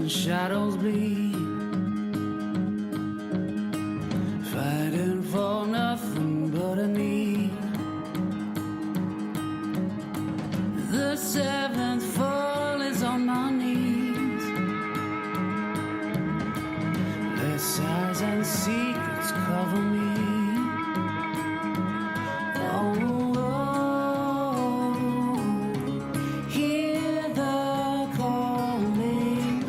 Shadows bleed, fighting for nothing but a need. The seventh fall is on my knees. Their sighs and secrets cover me. Oh, oh, hear the calling.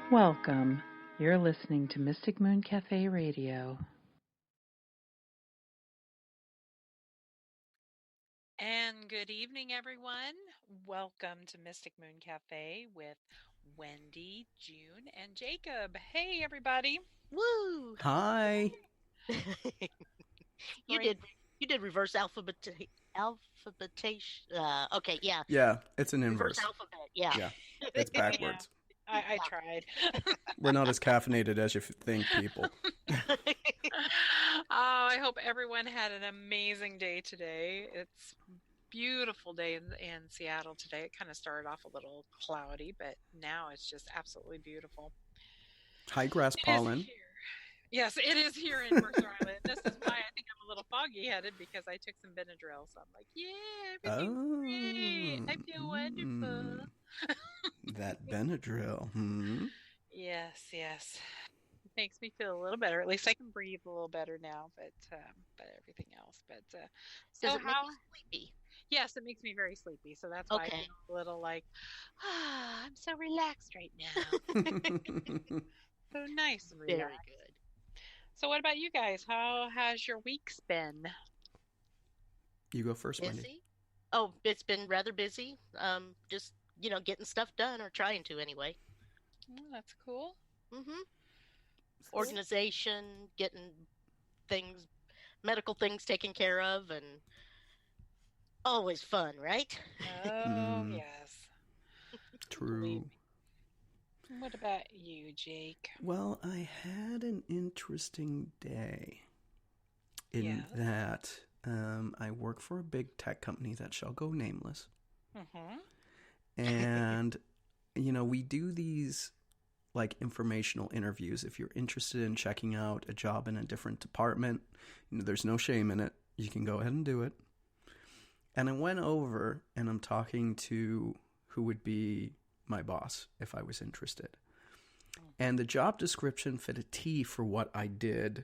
Welcome. You're listening to Mystic Moon Cafe Radio. And good evening, everyone. Welcome to Mystic Moon Cafe with Wendy, June, and Jacob. Hey, everybody. Woo! Hi. You did reverse alphabetation. Okay, yeah. Yeah, it's an inverse. Reverse alphabet. Yeah. Yeah, it's backwards. I tried. We're not as caffeinated as you think, people. Oh, I hope everyone had an amazing day today. It's beautiful day in Seattle today. It kind of started off a little cloudy, but now it's just absolutely beautiful. High grass It is pollen. here. Yes, it is here in Mercer Island. This is why I think I'm a little foggy-headed because I took some Benadryl. So I'm like, yeah, everything's great. I feel wonderful. That Benadryl. Yes. It makes me feel a little better. At least I can breathe a little better now, but everything else. But Does it make you sleepy? Yes, it makes me very sleepy. So that's why I feel a little like, I'm so relaxed right now. So nice and relaxed. Very good. So what about you guys? How has your weeks been? You go first, Busy? Wendy. Oh, it's been rather busy. Just, getting stuff done, or trying to anyway. Oh, that's cool. Mm-hmm. Organization, getting medical things taken care of, and always fun, right? Oh, yes. True. What about you, Jake? Well, I had an interesting day in that I work for a big tech company that shall go nameless. Mm-hmm. And, we do these like informational interviews. If you're interested in checking out a job in a different department, there's no shame in it. You can go ahead and do it. And I went over and I'm talking to who would be my boss if I was interested. And the job description fit a T for what I did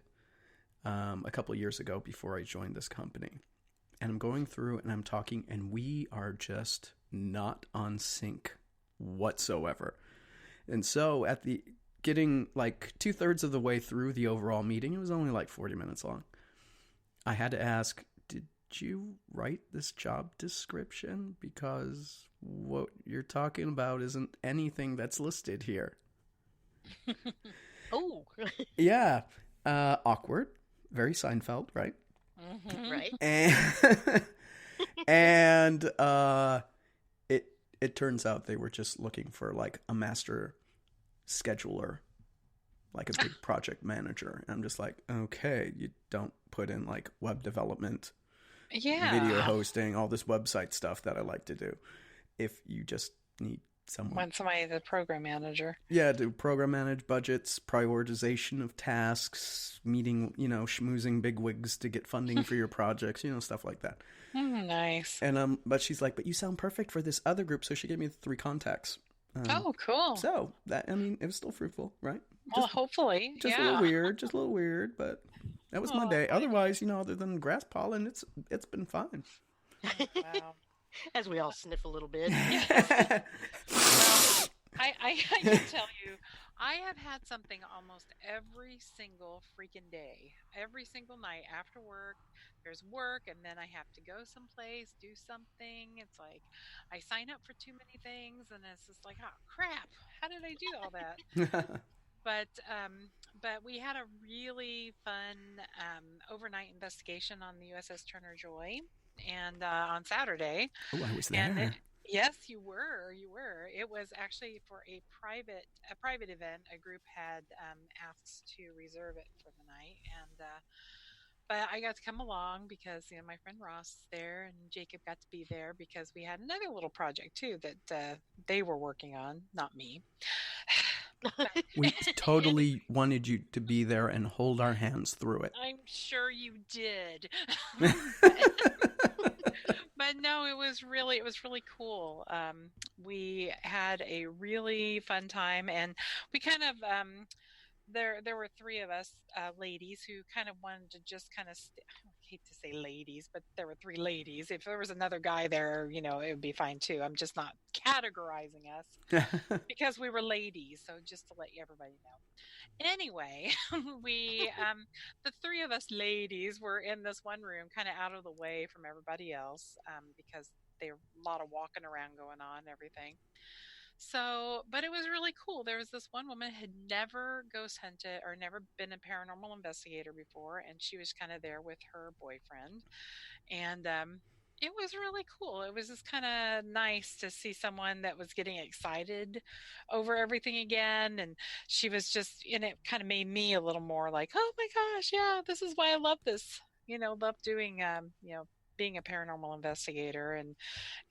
a couple of years ago before I joined this company. And I'm going through and I'm talking, and we are just not on sync whatsoever. And so getting like 2/3 of the way through the overall meeting, it was only like 40 minutes long, I had to ask, did you write this job description? Because what you're talking about isn't anything that's listed here. Oh. Yeah. Awkward. Very Seinfeld, right? Mm-hmm. Right. And it turns out they were just looking for like a master scheduler, like a big project manager. And I'm just like, okay, you don't put in like web development, video hosting, all this website stuff that I like to do. If you just need someone. Want somebody, the program manager. Yeah, do program manage budgets, prioritization of tasks, meeting, schmoozing bigwigs to get funding for your projects, stuff like that. Nice. And but she's like, but you sound perfect for this other group, so she gave me 3 contacts. Oh, cool. So that, it was still fruitful, right? Well, hopefully. Just a little weird, but that was my day. Otherwise, other than grass pollen, it's been fine. Wow. As we all sniff a little bit. Well, I can tell you, I have had something almost every single freaking day. Every single night after work, there's work, and then I have to go someplace, do something. It's like I sign up for too many things, and it's just like, oh, crap. How did I do all that? But we had a really fun overnight investigation on the USS Turner Joy, and on Saturday. Oh, I was there. Yes, you were. It was actually for a private event. A group had asked to reserve it for the night, and but I got to come along because my friend Ross is there, and Jacob got to be there because we had another little project too that they were working on, not me. We totally wanted you to be there and hold our hands through it. I'm sure you did. But no, it was really cool. We had a really fun time, and we kind of there were 3 of us ladies who kind of wanted to just kind of I hate to say ladies, but there were 3 ladies. If there was another guy there, it would be fine too. I'm just not categorizing us because we were ladies. So just to let everybody know. Anyway, we the 3 of us ladies were in this one room, kind of out of the way from everybody else, because there a lot of walking around going on and everything. So, but it was really cool. There was this one woman who had never ghost hunted or never been a paranormal investigator before, and she was kind of there with her boyfriend. And It was really cool. It was just kind of nice to see someone that was getting excited over everything again. And she was just, and it kind of made me a little more like, oh my gosh, yeah, this is why I love this, love doing, being a paranormal investigator.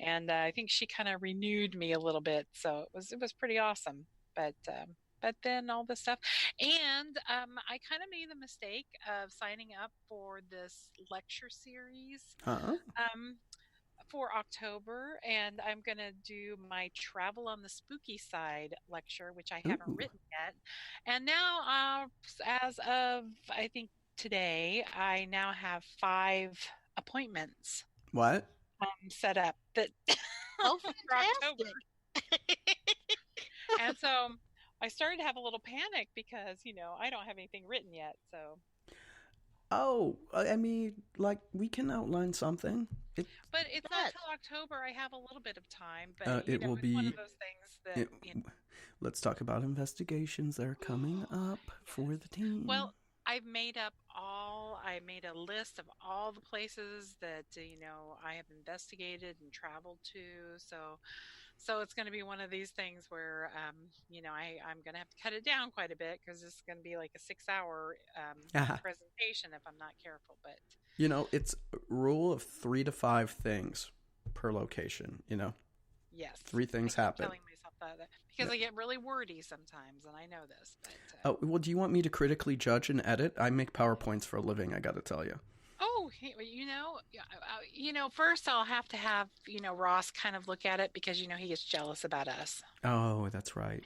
And I think she kind of renewed me a little bit. So it was pretty awesome. But then all this stuff. And I kind of made the mistake of signing up for this lecture series for October. And I'm going to do my Travel on the Spooky Side lecture, which I haven't written yet. And now, as of, I think, today, I now have 5 appointments. What? Set up that for October. And so I started to have a little panic because, I don't have anything written yet. So. Oh, I mean, like, we can outline something. But it's not until October. I have a little bit of time. But it will be one of those things that. Let's talk about investigations that are coming up for the team. Well, I made a list of all the places that, I have investigated and traveled to. So it's going to be one of these things where, I'm going to have to cut it down quite a bit because it's going to be like a 6-hour presentation if I'm not careful. But it's a rule of 3 to 5 things per location. Yes, 3 things happen. Telling myself that because I get really wordy sometimes, and I know this. But, well, do you want me to critically judge and edit? I make PowerPoints for a living. I got to tell you. Oh, first I'll have to have, Ross kind of look at it because, he gets jealous about us. Oh, that's right.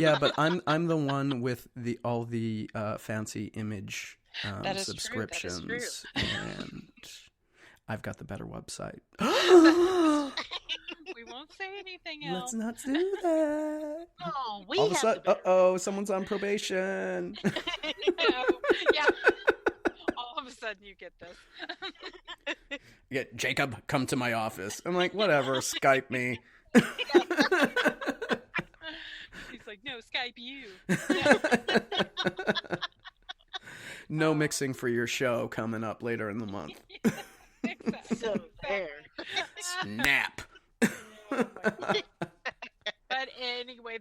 Yeah, but I'm the one with all the fancy image subscriptions. That is true. And I've got the better website. We won't say anything else. Let's not do that. Oh, all of a sudden, someone's on probation. Yeah. All of a sudden you get this. Yeah, Jacob, come to my office. I'm like, whatever, Skype me. He's like, no, Skype you. No mixing for your show coming up later in the month. Exactly. So there. Snap. Oh my God. But anyway,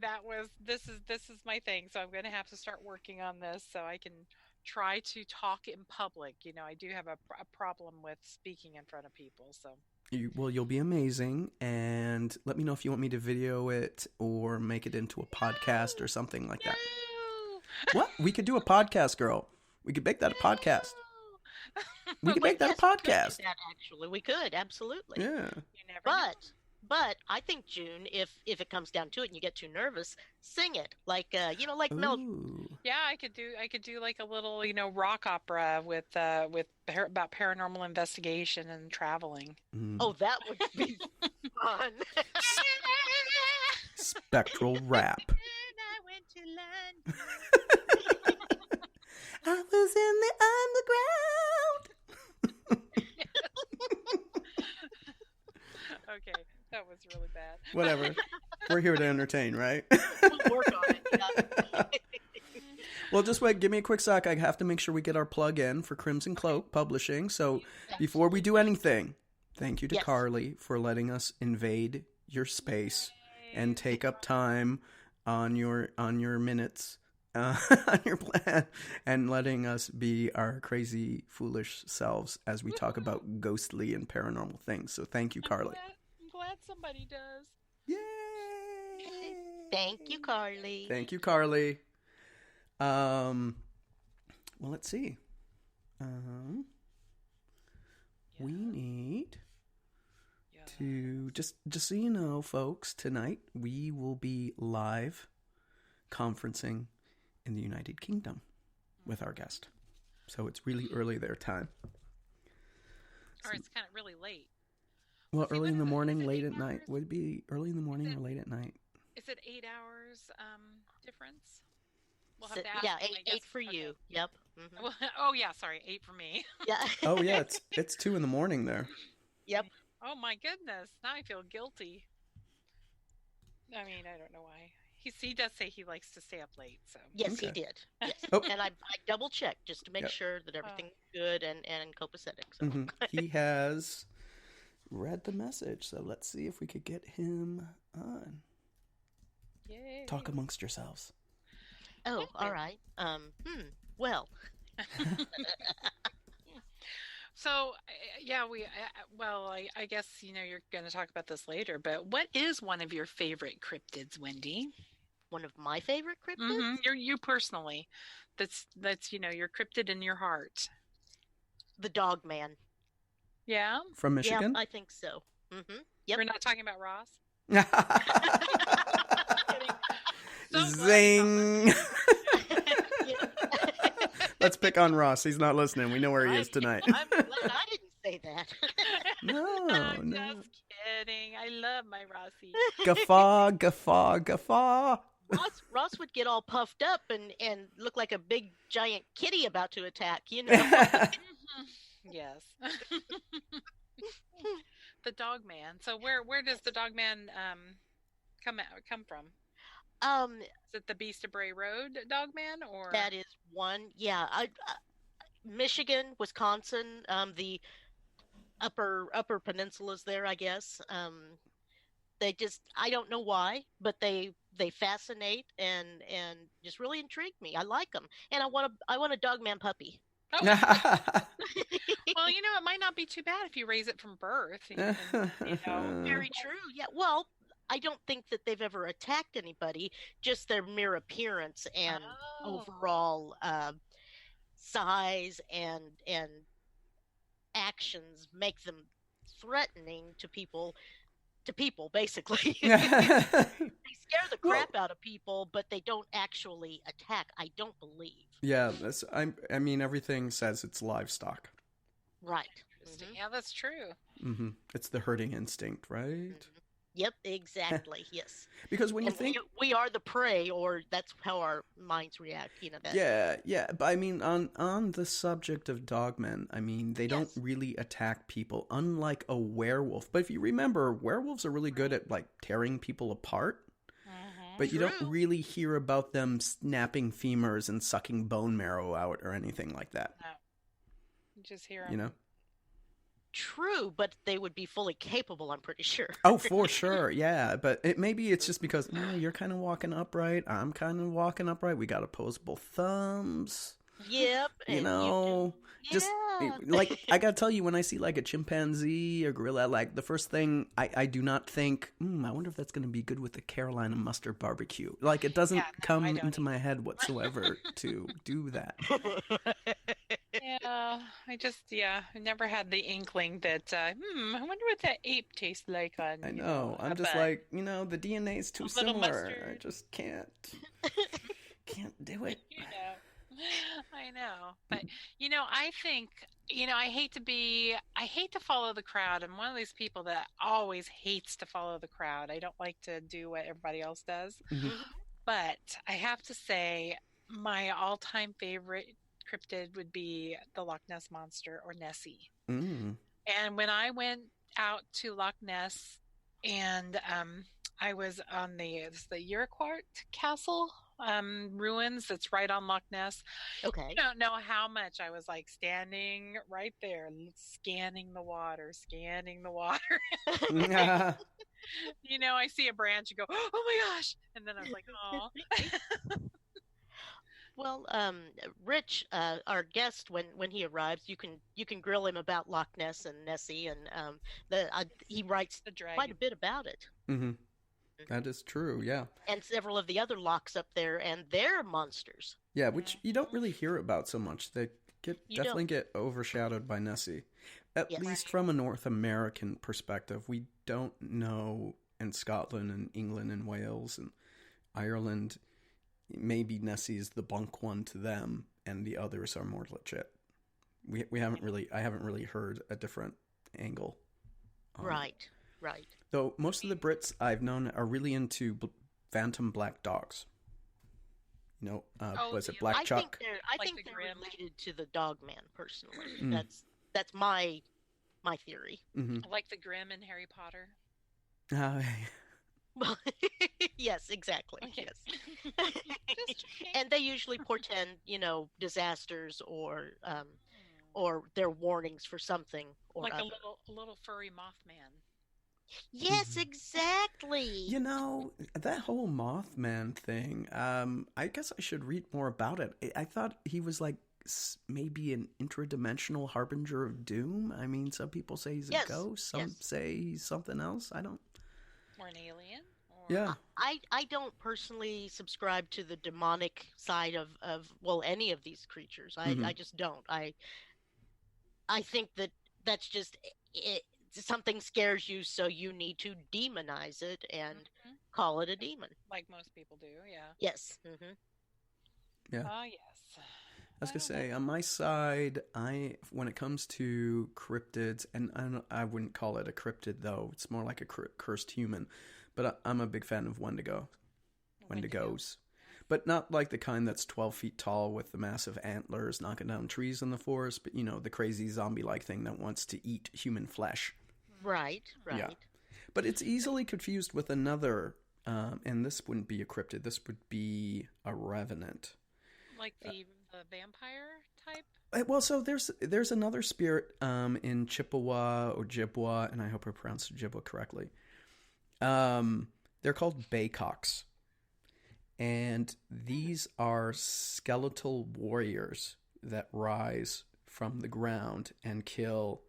this is my thing. So I'm going to have to start working on this so I can try to talk in public. I do have a problem with speaking in front of people. So you'll be amazing. And let me know if you want me to video it or make it into a podcast or something like that. What? We could do a podcast, girl. We could make that a podcast. We could make that a podcast. Actually, we could absolutely. Yeah. You never know. But I think, June, if it comes down to it and you get too nervous, sing it like Mel. Yeah, I could do like a little rock opera with about paranormal investigation and traveling. Oh, that would be fun. Spectral rap. I went to London. I was in the underground. Okay, that was really bad. Whatever. We're here to entertain, right? We'll work on it. Yeah. Well, just wait. Give me a quick sec. I have to make sure we get our plug in for Crimson Cloak Publishing. So before we do anything, thank you to Carly for letting us invade your space and take up time on your minutes. On your plan and letting us be our crazy, foolish selves as we talk about ghostly and paranormal things. So thank you, Carly. I'm glad somebody does. Yay! Thank you, Carly. Thank you, Carly. Well, let's see. We need to just so you know, folks, tonight we will be live conferencing in the United Kingdom with our guest. So it's really early their time. Or it's kind of really late. Well, early in the morning, late at night. Would it be early in the morning or late at night? Is it 8 hours difference? We'll have So, to ask yeah, them, I eight guess. for you. Okay. Yep. Mm-hmm. Well, oh yeah, sorry, 8 for me. Yeah. Oh yeah, it's 2 a.m. there. Yep. Oh my goodness, now I feel guilty. I mean, I don't know why. He does say he likes to stay up late, so. Yes, Okay. he did. Yes. Oh. And I double checked just to make Yep. sure that everything's good and copacetic. So. Mm-hmm. He has read the message, so let's see if we could get him on. Yay. Talk amongst yourselves. Oh, all right. Well. So, yeah, I guess, you're going to talk about this later, but what is one of your favorite cryptids, Wendy? One of my favorite cryptids? Mm-hmm. You personally. That's your cryptid in your heart. The dog man. Yeah? From Michigan? Yeah, I think so. Mm-hmm. Yep. We're not talking about Ross? Zing! Let's pick on Ross. He's not listening. We know where he is tonight. I'm glad I didn't say that. No. Just kidding. I love my Rossi. Guffaw, guffaw, guffaw. Ross would get all puffed up and look like a big giant kitty about to attack, Yes. The dog man. So where does the dog man come from? Is it the Beast of Bray Road dog man, or that is one? Yeah, Michigan, Wisconsin, the upper peninsulas there, I guess. They just, I don't know why, but they fascinate and just really intrigue me. I like them, and I want a dog man puppy. Oh. Well, it might not be too bad if you raise it from birth. Very true. Yeah. Well, I don't think that they've ever attacked anybody. Just their mere appearance and overall size and actions make them threatening to people. Basically. They scare the crap out of people, but they don't actually attack, I don't believe. Yeah, I mean, everything says it's livestock. Right. Interesting. Mm-hmm. Yeah, that's true. Mm-hmm. It's the herding instinct, right? Mm-hmm. Yep, exactly. Yes. Because when you think we are the prey, or that's how our minds react, that. Yeah. But I mean, on the subject of dogmen, I mean, they don't really attack people, unlike a werewolf. But if you remember, werewolves are really good at like tearing people apart. Mm-hmm. But you don't really hear about them snapping femurs and sucking bone marrow out or anything like that. No. You just hear them. True, but they would be fully capable, I'm pretty sure. Oh, for sure, yeah. But maybe it's just because you're kind of walking upright, I'm kind of walking upright. We got opposable thumbs. Yep. Just like I gotta tell you, when I see like a chimpanzee or gorilla, like the first thing I do not think, I wonder if that's gonna be good with the Carolina mustard barbecue. Like it doesn't come into my head whatsoever to do that. Yeah, I never had the inkling that, I wonder what that ape tastes like on, I know, I'm just like, the DNA is too similar. I just can't do it. I know. But, I think, I hate to follow the crowd. I'm one of these people that always hates to follow the crowd. I don't like to do what everybody else does. Mm-hmm. But I have to say, my all-time favorite cryptid would be the Loch Ness Monster, or Nessie. Mm. And when I went out to Loch Ness and I was on the Urquhart Castle ruins that's right on Loch Ness. Okay. You don't know how much I was like standing right there scanning the water. I see a branch and go, oh my gosh. And then I was like, oh. Well, Rich, our guest, when he arrives, you can grill him about Loch Ness and Nessie, and he writes quite a bit about it. Mm-hmm. That is true, yeah. And several of the other lochs up there, and they're monsters. Yeah, which you don't really hear about so much. They definitely get overshadowed by Nessie. At least from a North American perspective, we don't know in Scotland and England and Wales and Ireland. Maybe Nessie's the bunk one to them, and the others are more legit. I haven't really heard a different angle. Right. Though most of the Brits I've known are really into phantom black dogs. Was it Black Chuck? I think they're related to the dog man personally. That's my theory. Mm-hmm. Like the Grimm in Harry Potter. Well, yes, exactly. Okay. Yes. And they usually portend, disasters or or they're warnings for something or like other. a little furry Mothman. Yes, exactly. You know, that whole Mothman thing, I guess I should read more about it. I thought he was like maybe an intradimensional harbinger of doom. I mean, some people say he's a ghost. Some say he's something else. I don't... Or an alien. Or... Yeah. I don't personally subscribe to the demonic side of any of these creatures. I just don't. I think that's just... something scares you, so you need to demonize it and call it a demon. Like most people do, yeah. Yes. Yeah. Yes. I was going to say, on my side, when it comes to cryptids, and I wouldn't call it a cryptid, though. It's more like a cursed human. But I'm a big fan of Wendigos. But not like the kind that's 12 feet tall with the massive antlers knocking down trees in the forest, but, the crazy zombie-like thing that wants to eat human flesh. Right. Yeah. But it's easily confused with another, and this wouldn't be a cryptid. This would be a revenant. Like the vampire type? Well, so there's another spirit in Chippewa or Ojibwa, and I hope I pronounced Ojibwa correctly. They're called baycocks. And these are skeletal warriors that rise from the ground and kill...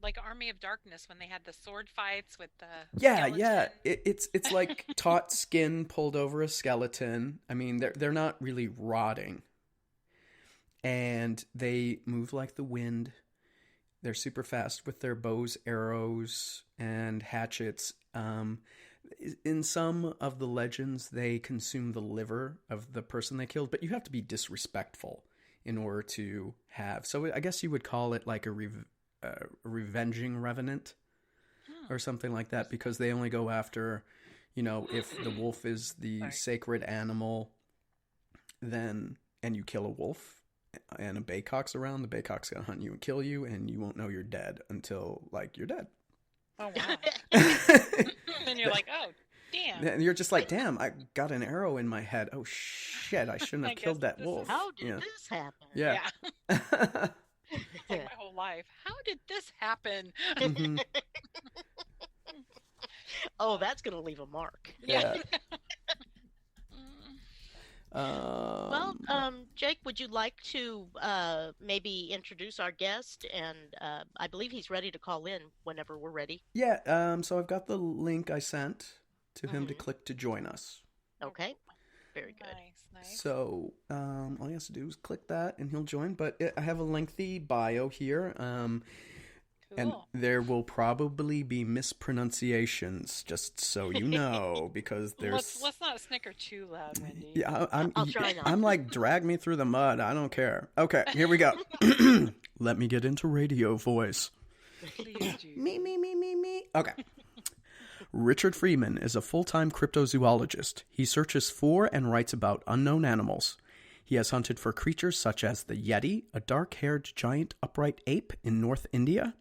like Army of Darkness when they had the sword fights with the skeleton. Yeah. It's like taut skin pulled over a skeleton. I mean, they're not really rotting, and they move like the wind. They're super fast with their bows, arrows, and hatchets. In some of the legends, they consume the liver of the person they killed, but you have to be disrespectful in order to have. So I guess you would call it like a revenging revenant or something like that, because they only go after, if the wolf is the sacred animal, then, and you kill a wolf and a baycock's around, the baycock's gonna hunt you and kill you, and you won't know you're dead until you're dead. Oh wow. And you're like, oh damn. And you're just like, damn, I got an arrow in my head. Oh shit, I shouldn't have killed that wolf. How did this happen? Yeah. It's like my whole life. How did this happen? Mm-hmm. Oh, that's gonna leave a mark. Yeah. Well, Jake, would you like to maybe introduce our guest? And I believe he's ready to call in whenever we're ready. Yeah. So I've got the link I sent to him to click to join us. Okay. Very good. Nice. So all he has to do is click that, and he'll join. But I have a lengthy bio here. Cool. And there will probably be mispronunciations, just so you know, because there's... Let's not snicker too loud, Wendy. Yeah, I'll try not. I'm like, drag me through the mud. I don't care. Okay, here we go. Let me get into radio voice. Please do. Me. Okay. Richard Freeman is a full-time cryptozoologist. He searches for and writes about unknown animals. He has hunted for creatures such as the Yeti, a dark-haired giant upright ape in North India,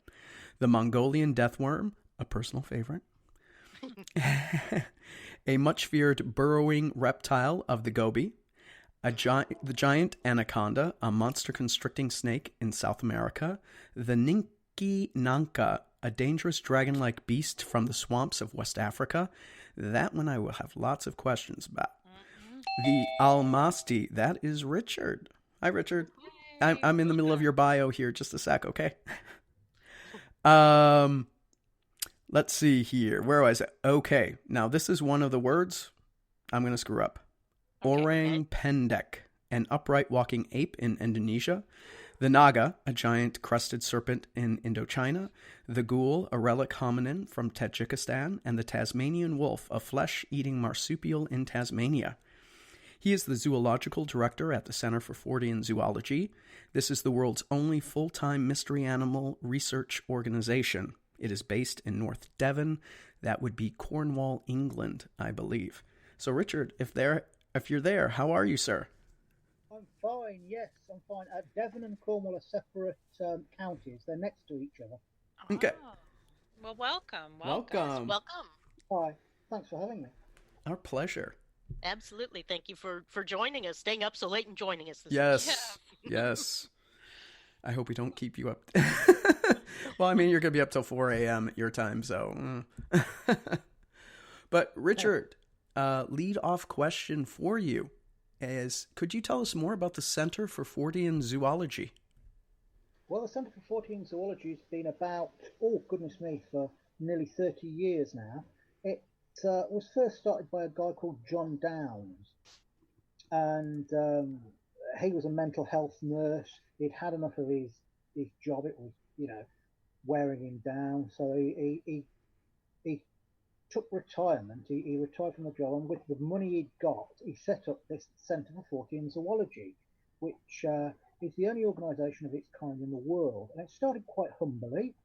the Mongolian Deathworm, a personal favorite, a much-feared burrowing reptile of the Gobi, the giant anaconda, a monster constricting snake in South America, the Ninki-Nanka, a dangerous dragon-like beast from the swamps of West Africa. That one I will have lots of questions about. The almasty, that is Richard. Hi, Richard. I'm in the middle of your bio here. Just a sec, okay? Let's see here. Where was it? Okay. Now, this is one of the words I'm going to screw up. Okay. Orang-Pendek, an upright walking ape in Indonesia. The naga, a giant crested serpent in Indo-China. The ghoul, a relic hominin from Tajikistan. And the Tasmanian wolf, a flesh-eating marsupial in Tasmania. He is the Zoological Director at the Centre for Fortean Zoology. This is the world's only full-time mystery animal research organization. It is based in North Devon. That would be Cornwall, England, I believe. So, Richard, if you're there, how are you, sir? I'm fine, yes, I'm fine. Devon and Cornwall are separate counties. They're next to each other. Okay. Oh. Well, welcome. Welcome. Hi, thanks for having me. Our pleasure. Absolutely. Thank you for joining us, staying up so late and joining us this Yes. Yes. I hope we don't keep you up. Well, I mean, you're going to be up till 4 a.m. at your time, so. But Richard, lead off question for you is, could you tell us more about the Centre for Fortean Zoology? Well, the Centre for Fortean Zoology has been about, oh goodness me, for nearly 30 years now. It was first started by a guy called John Downes, and he was a mental health nurse. He'd had enough of his job. It was, wearing him down. So he took retirement. He retired from the job, and with the money he'd got, he set up this Centre for Fortean Zoology, which is the only organisation of its kind in the world. And it started quite humbly,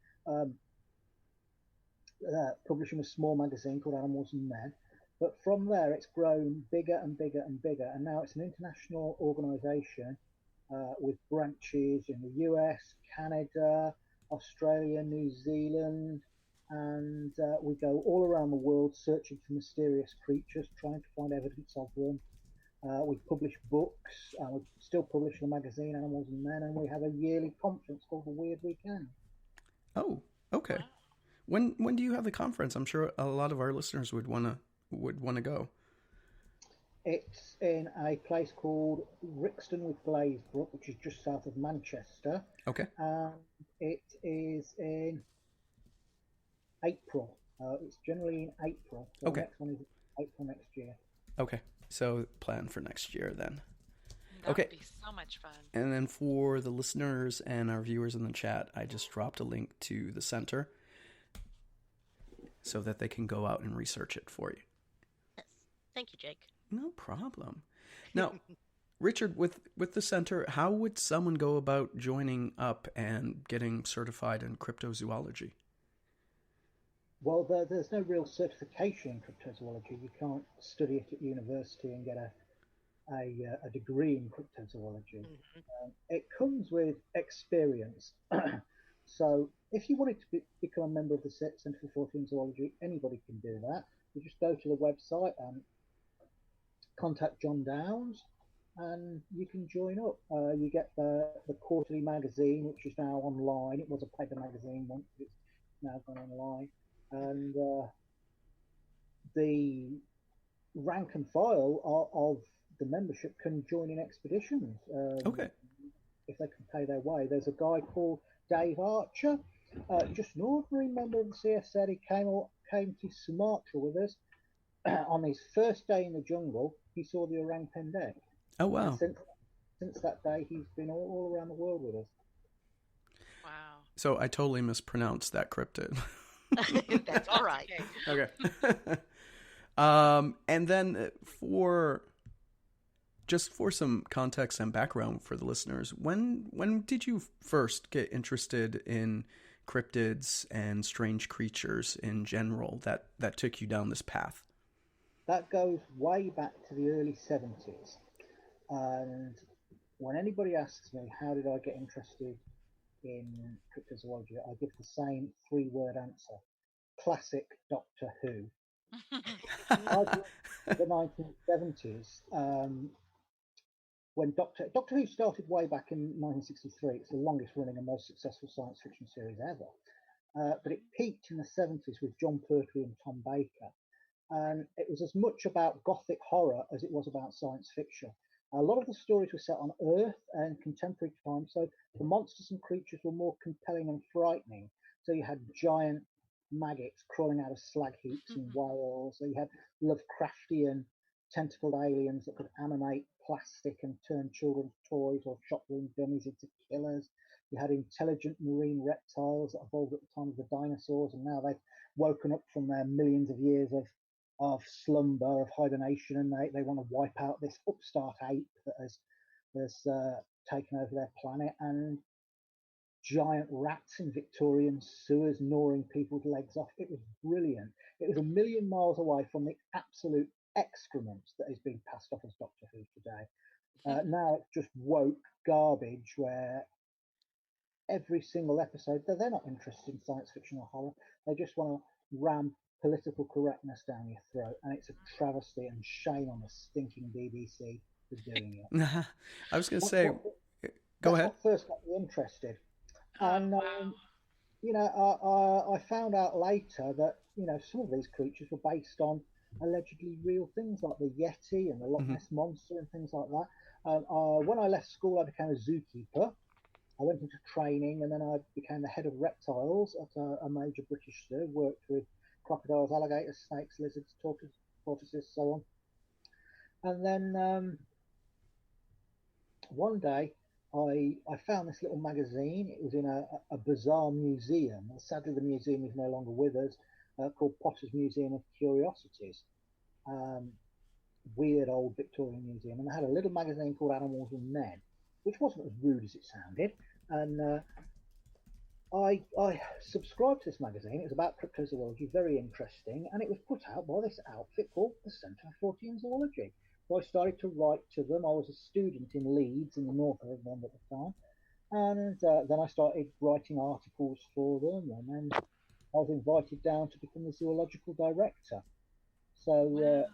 publishing a small magazine called Animals and Men. But from there, it's grown bigger and bigger and bigger, and now it's an international organisation with branches in the US, Canada, Australia, New Zealand, and we go all around the world searching for mysterious creatures, trying to find evidence of them. We publish books, we still publish the magazine Animals and Men, and we have a yearly conference called the Weird Weekend. Oh, okay. When do you have the conference? I'm sure a lot of our listeners would want to go. It's in a place called Rixton with Glazebrook, which is just south of Manchester. Okay. It is in April. It's generally in April. So okay. The next one is April next year. Okay. So plan for next year then. That would be so much fun. And then for the listeners and our viewers in the chat, I just dropped a link to the center so that they can go out and research it for you. Yes. Thank you, Jake. No problem. Now, Richard, with the center, how would someone go about joining up and getting certified in cryptozoology? Well, there's no real certification in cryptozoology. You can't study it at university and get a degree in cryptozoology. Mm-hmm. It comes with experience. So if you wanted to become a member of the Centre for Fortean Zoology, anybody can do that. You just go to the website and contact John Downes, and you can join up. You get the quarterly magazine, which is now online. It was a paper magazine once, but it's now gone online. And the rank and file of the membership can join in expeditions. Okay. If they can pay their way. There's a guy called Dave Archer, just an ordinary member of the CFZ. He came to Sumatra with us. On his first day in the jungle, he saw the Orang-Pendek. Oh, wow. And since that day, he's been all around the world with us. Wow. So I totally mispronounced that cryptid. That's all right. Okay. And then for some context and background for the listeners, when did you first get interested in cryptids and strange creatures in general that took you down this path? That goes way back to the early 70s. And when anybody asks me, how did I get interested in cryptozoology, I give the same 3-word answer. Classic Doctor Who. The 1970s, when Doctor Who started way back in 1963. It's the longest running and most successful science fiction series ever. But it peaked in the 70s with John Pertwee and Tom Baker. And it was as much about gothic horror as it was about science fiction. A lot of the stories were set on Earth and contemporary times, so the monsters and creatures were more compelling and frightening. So you had giant maggots crawling out of slag heaps in Wales. So you had Lovecraftian tentacled aliens that could animate plastic and turn children's toys or shop room dummies into killers. You had intelligent marine reptiles that evolved at the time of the dinosaurs, and now they've woken up from their millions of years of slumber, of hibernation, and they want to wipe out this upstart ape that has taken over their planet, and giant rats in Victorian sewers gnawing people's legs off. It was brilliant. It was a million miles away from the absolute excrement that is being passed off as Doctor Who today. Now it's just woke garbage where every single episode, they're not interested in science fiction or horror. They just want to ram political correctness down your throat, and it's a travesty and shame on the stinking BBC for doing it. I was going to say, Go ahead. What first got me interested. And, wow. I found out later that, some of these creatures were based on allegedly real things like the Yeti and the Loch Ness Monster and things like that. When I left school, I became a zookeeper. I went into training, and then I became the head of reptiles at a major British zoo, worked with crocodiles, alligators, snakes, lizards, tortoises, so on. And then one day, I found this little magazine. It was in a bizarre museum. Sadly, the museum is no longer with us, called Potter's Museum of Curiosities. Weird old Victorian museum. And they had a little magazine called Animals and Men, which wasn't as rude as it sounded. And I subscribed to this magazine. It was about cryptozoology, very interesting. And it was put out by this outfit called the Centre for Fortean Zoology. So I started to write to them. I was a student in Leeds in the north of England at the time. And then I started writing articles for them. And then I was invited down to become the Zoological Director. So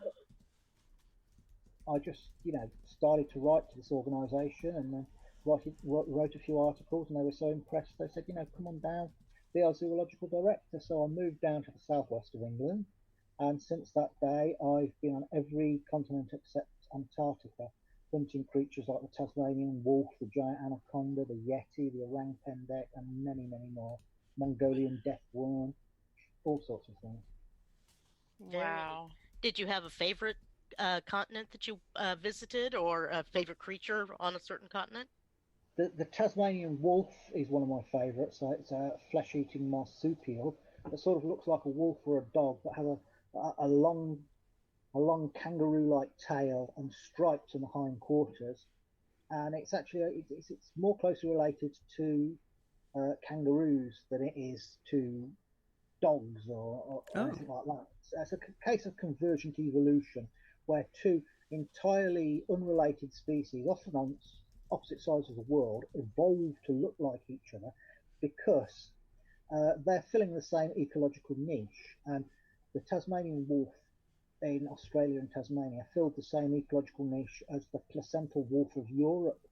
I just, started to write to this organisation and then wrote a few articles, and they were so impressed. They said, come on down, be our Zoological Director. So I moved down to the southwest of England. And since that day, I've been on every continent except Antarctica, hunting creatures like the Tasmanian wolf, the giant anaconda, the Yeti, the Orang-Pendek, and many, many more. Mongolian Deathworm, all sorts of things. Wow. Did you have a favorite continent that you visited, or a favorite creature on a certain continent? The Tasmanian wolf is one of my favourites. It's a flesh-eating marsupial that sort of looks like a wolf or a dog, but has a long kangaroo-like tail and stripes on the hindquarters. And it's actually it's more closely related to kangaroos than it is to dogs or anything like that. It's a case of convergent evolution, where two entirely unrelated species, often on opposite sides of the world, evolved to look like each other because they're filling the same ecological niche. And the Tasmanian wolf in Australia and Tasmania filled the same ecological niche as the placental wolf of Europe,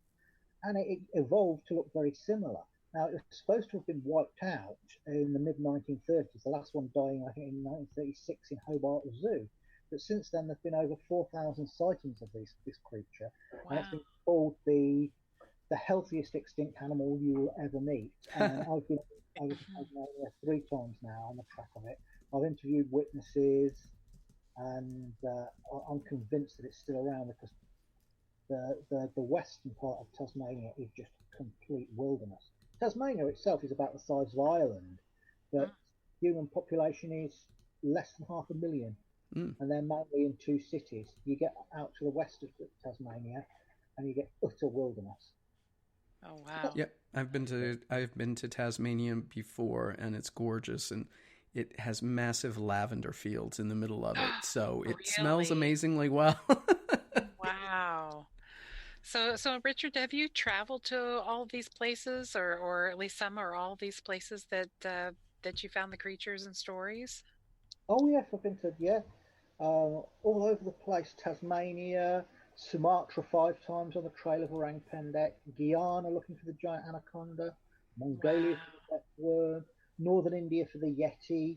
and it evolved to look very similar. Now, it was supposed to have been wiped out in the mid-1930s, the last one dying, I think, in 1936 in Hobart Zoo. But since then, there have been over 4,000 sightings of this creature. Wow. And it's been called the healthiest extinct animal you will ever meet. And I've been over Tasmania 3 times now on the track of it. I've interviewed witnesses, and I'm convinced that it's still around, because the western part of Tasmania is just complete wilderness. Tasmania itself is about the size of Ireland, but human population is less than 500,000, and they're mainly in 2 cities. You get out to the west of Tasmania, and you get utter wilderness. Oh wow! Yeah, I've been to Tasmania before, and it's gorgeous, and it has massive lavender fields in the middle of it, so it smells amazingly well. Wow. So Richard, have you traveled to all of these places, or at least some or all of these places that you found the creatures and stories? Oh yes, I've been to all over the place. Tasmania, Sumatra 5 times on the trail of Orang-Pendek, Guyana looking for the giant anaconda, Mongolia for the Deathworm, Northern India for the Yeti,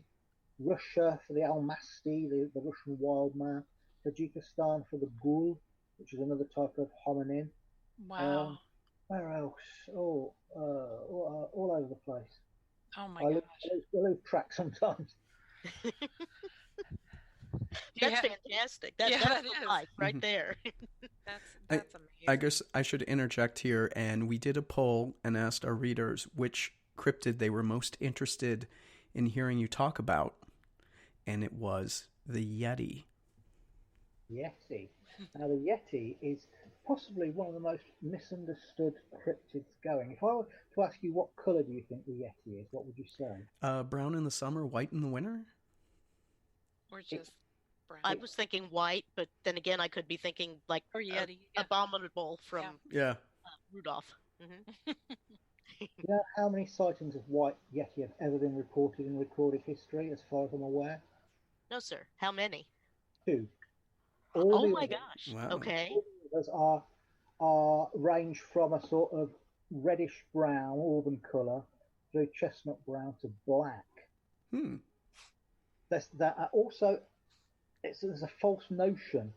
Russia for the almasty, the Russian wild man, Tajikistan for the ghoul, which is another type of hominin. Wow. Where else? All over the place. Oh my gosh. I lose track sometimes. That's fantastic. That's the life right there. That's amazing. I guess I should interject here, and we did a poll and asked our readers which cryptid they were most interested in hearing you talk about, and it was the Yeti. Yeti. Now, the Yeti is possibly one of the most misunderstood cryptids going. If I were to ask you what colour do you think the Yeti is, what would you say? Brown in the summer, white in the winter? Or just brown? I was thinking white, but then again, I could be thinking like Yeti. Abominable from Rudolph. Mm-hmm. You know how many sightings of white Yeti have ever been reported in recorded history, as far as I'm aware? No, sir. How many? 2. Oh my gosh. Wow. Okay. All the others are range from a sort of reddish brown, auburn colour, through chestnut brown to black. Also, there's a false notion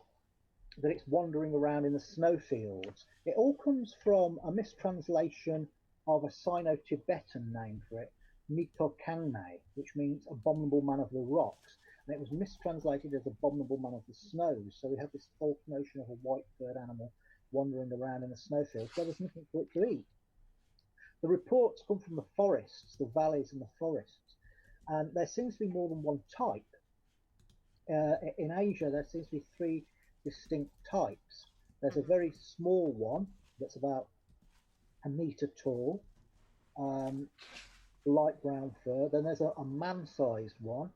that it's wandering around in the snowfields. It all comes from a mistranslation of a Sino-Tibetan name for it, Mito-Kangne, which means abominable man of the rocks. And it was mistranslated as abominable man of the snows. So we have this false notion of a white-furred animal wandering around in the snowfields where there's nothing for it to eat. The reports come from the forests, the valleys and the forests. And there seems to be more than one type. In Asia, there seems to be 3 distinct types. There's a very small one that's about a metre tall, light brown fur. Then there's a man-sized one,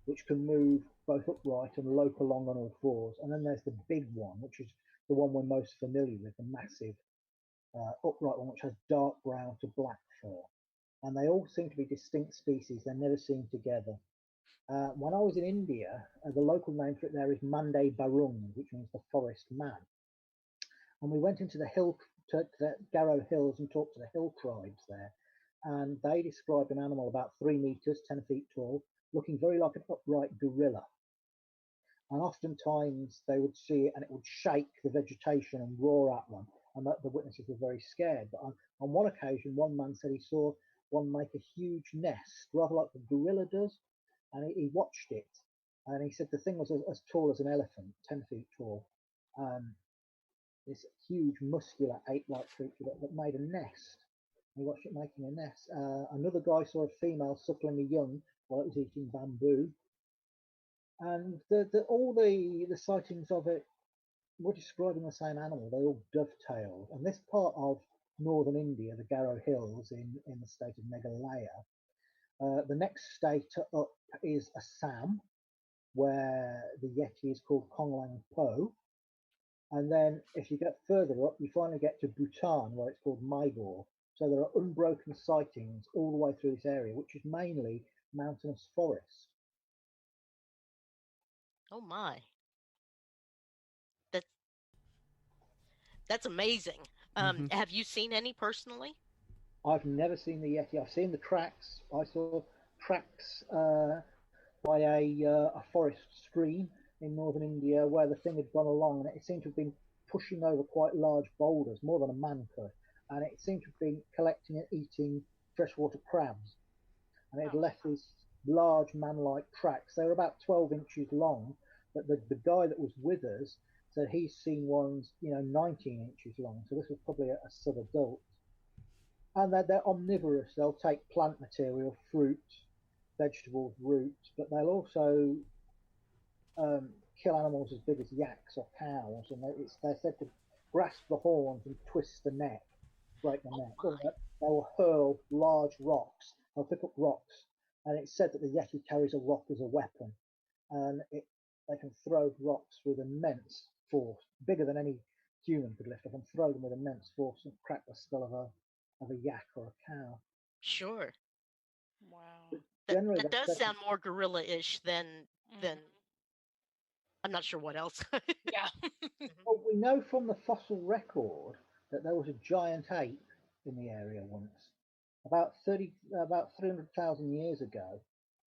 which can move both upright and lope along on all fours. And then there's the big one, which is the one we're most familiar with, the massive upright one, which has dark brown to black fur. And they all seem to be distinct species. They're never seen together. When I was in India, the local name for it there is Mande Barung, which means the forest man. And we went into the Garo Hills and talked to the hill tribes there. And they described an animal about 3 meters, 10 feet tall, looking very like an upright gorilla. And oftentimes they would see it and it would shake the vegetation and roar at them. And the witnesses were very scared. But on one occasion, one man said he saw one make a huge nest, rather like the gorilla does. And he watched it, and he said the thing was as tall as an elephant, 10 feet tall. This huge, muscular, ape-like creature that made a nest. He watched it making a nest. Another guy saw a female suckling a young while it was eating bamboo. And all the sightings of it were describing the same animal. They all dovetailed. And this part of northern India, the Garo Hills in the state of Meghalaya, the next state up is Assam, where the Yeti is called Konglang Po. And then if you get further up, you finally get to Bhutan, where it's called Maigor. So there are unbroken sightings all the way through this area, which is mainly mountainous forest. Oh my. That's amazing. Have you seen any personally? I've never seen the Yeti. I've seen the tracks. I saw tracks by a forest stream in northern India where the thing had gone along, and it seemed to have been pushing over quite large boulders, more than a man could, and it seemed to have been collecting and eating freshwater crabs, and it had left these large man-like tracks. They were about 12 inches long, but the guy that was with us said he's seen ones 19 inches long, so this was probably a sub-adult. And they're omnivorous. They'll take plant material, fruit, vegetables, roots, but they'll also kill animals as big as yaks or cows. And they're said to grasp the horns and twist the neck, break the neck. Or they will hurl large rocks. They'll pick up rocks. And it's said that the Yeti carries a rock as a weapon. And they can throw rocks with immense force, bigger than any human could lift up, and throw them with immense force and crack the skull of a yak or a cow. Sure. Wow. That does sound more gorilla-ish than I'm not sure what else. Yeah. Well, we know from the fossil record that there was a giant ape in the area once. About 300,000 years ago,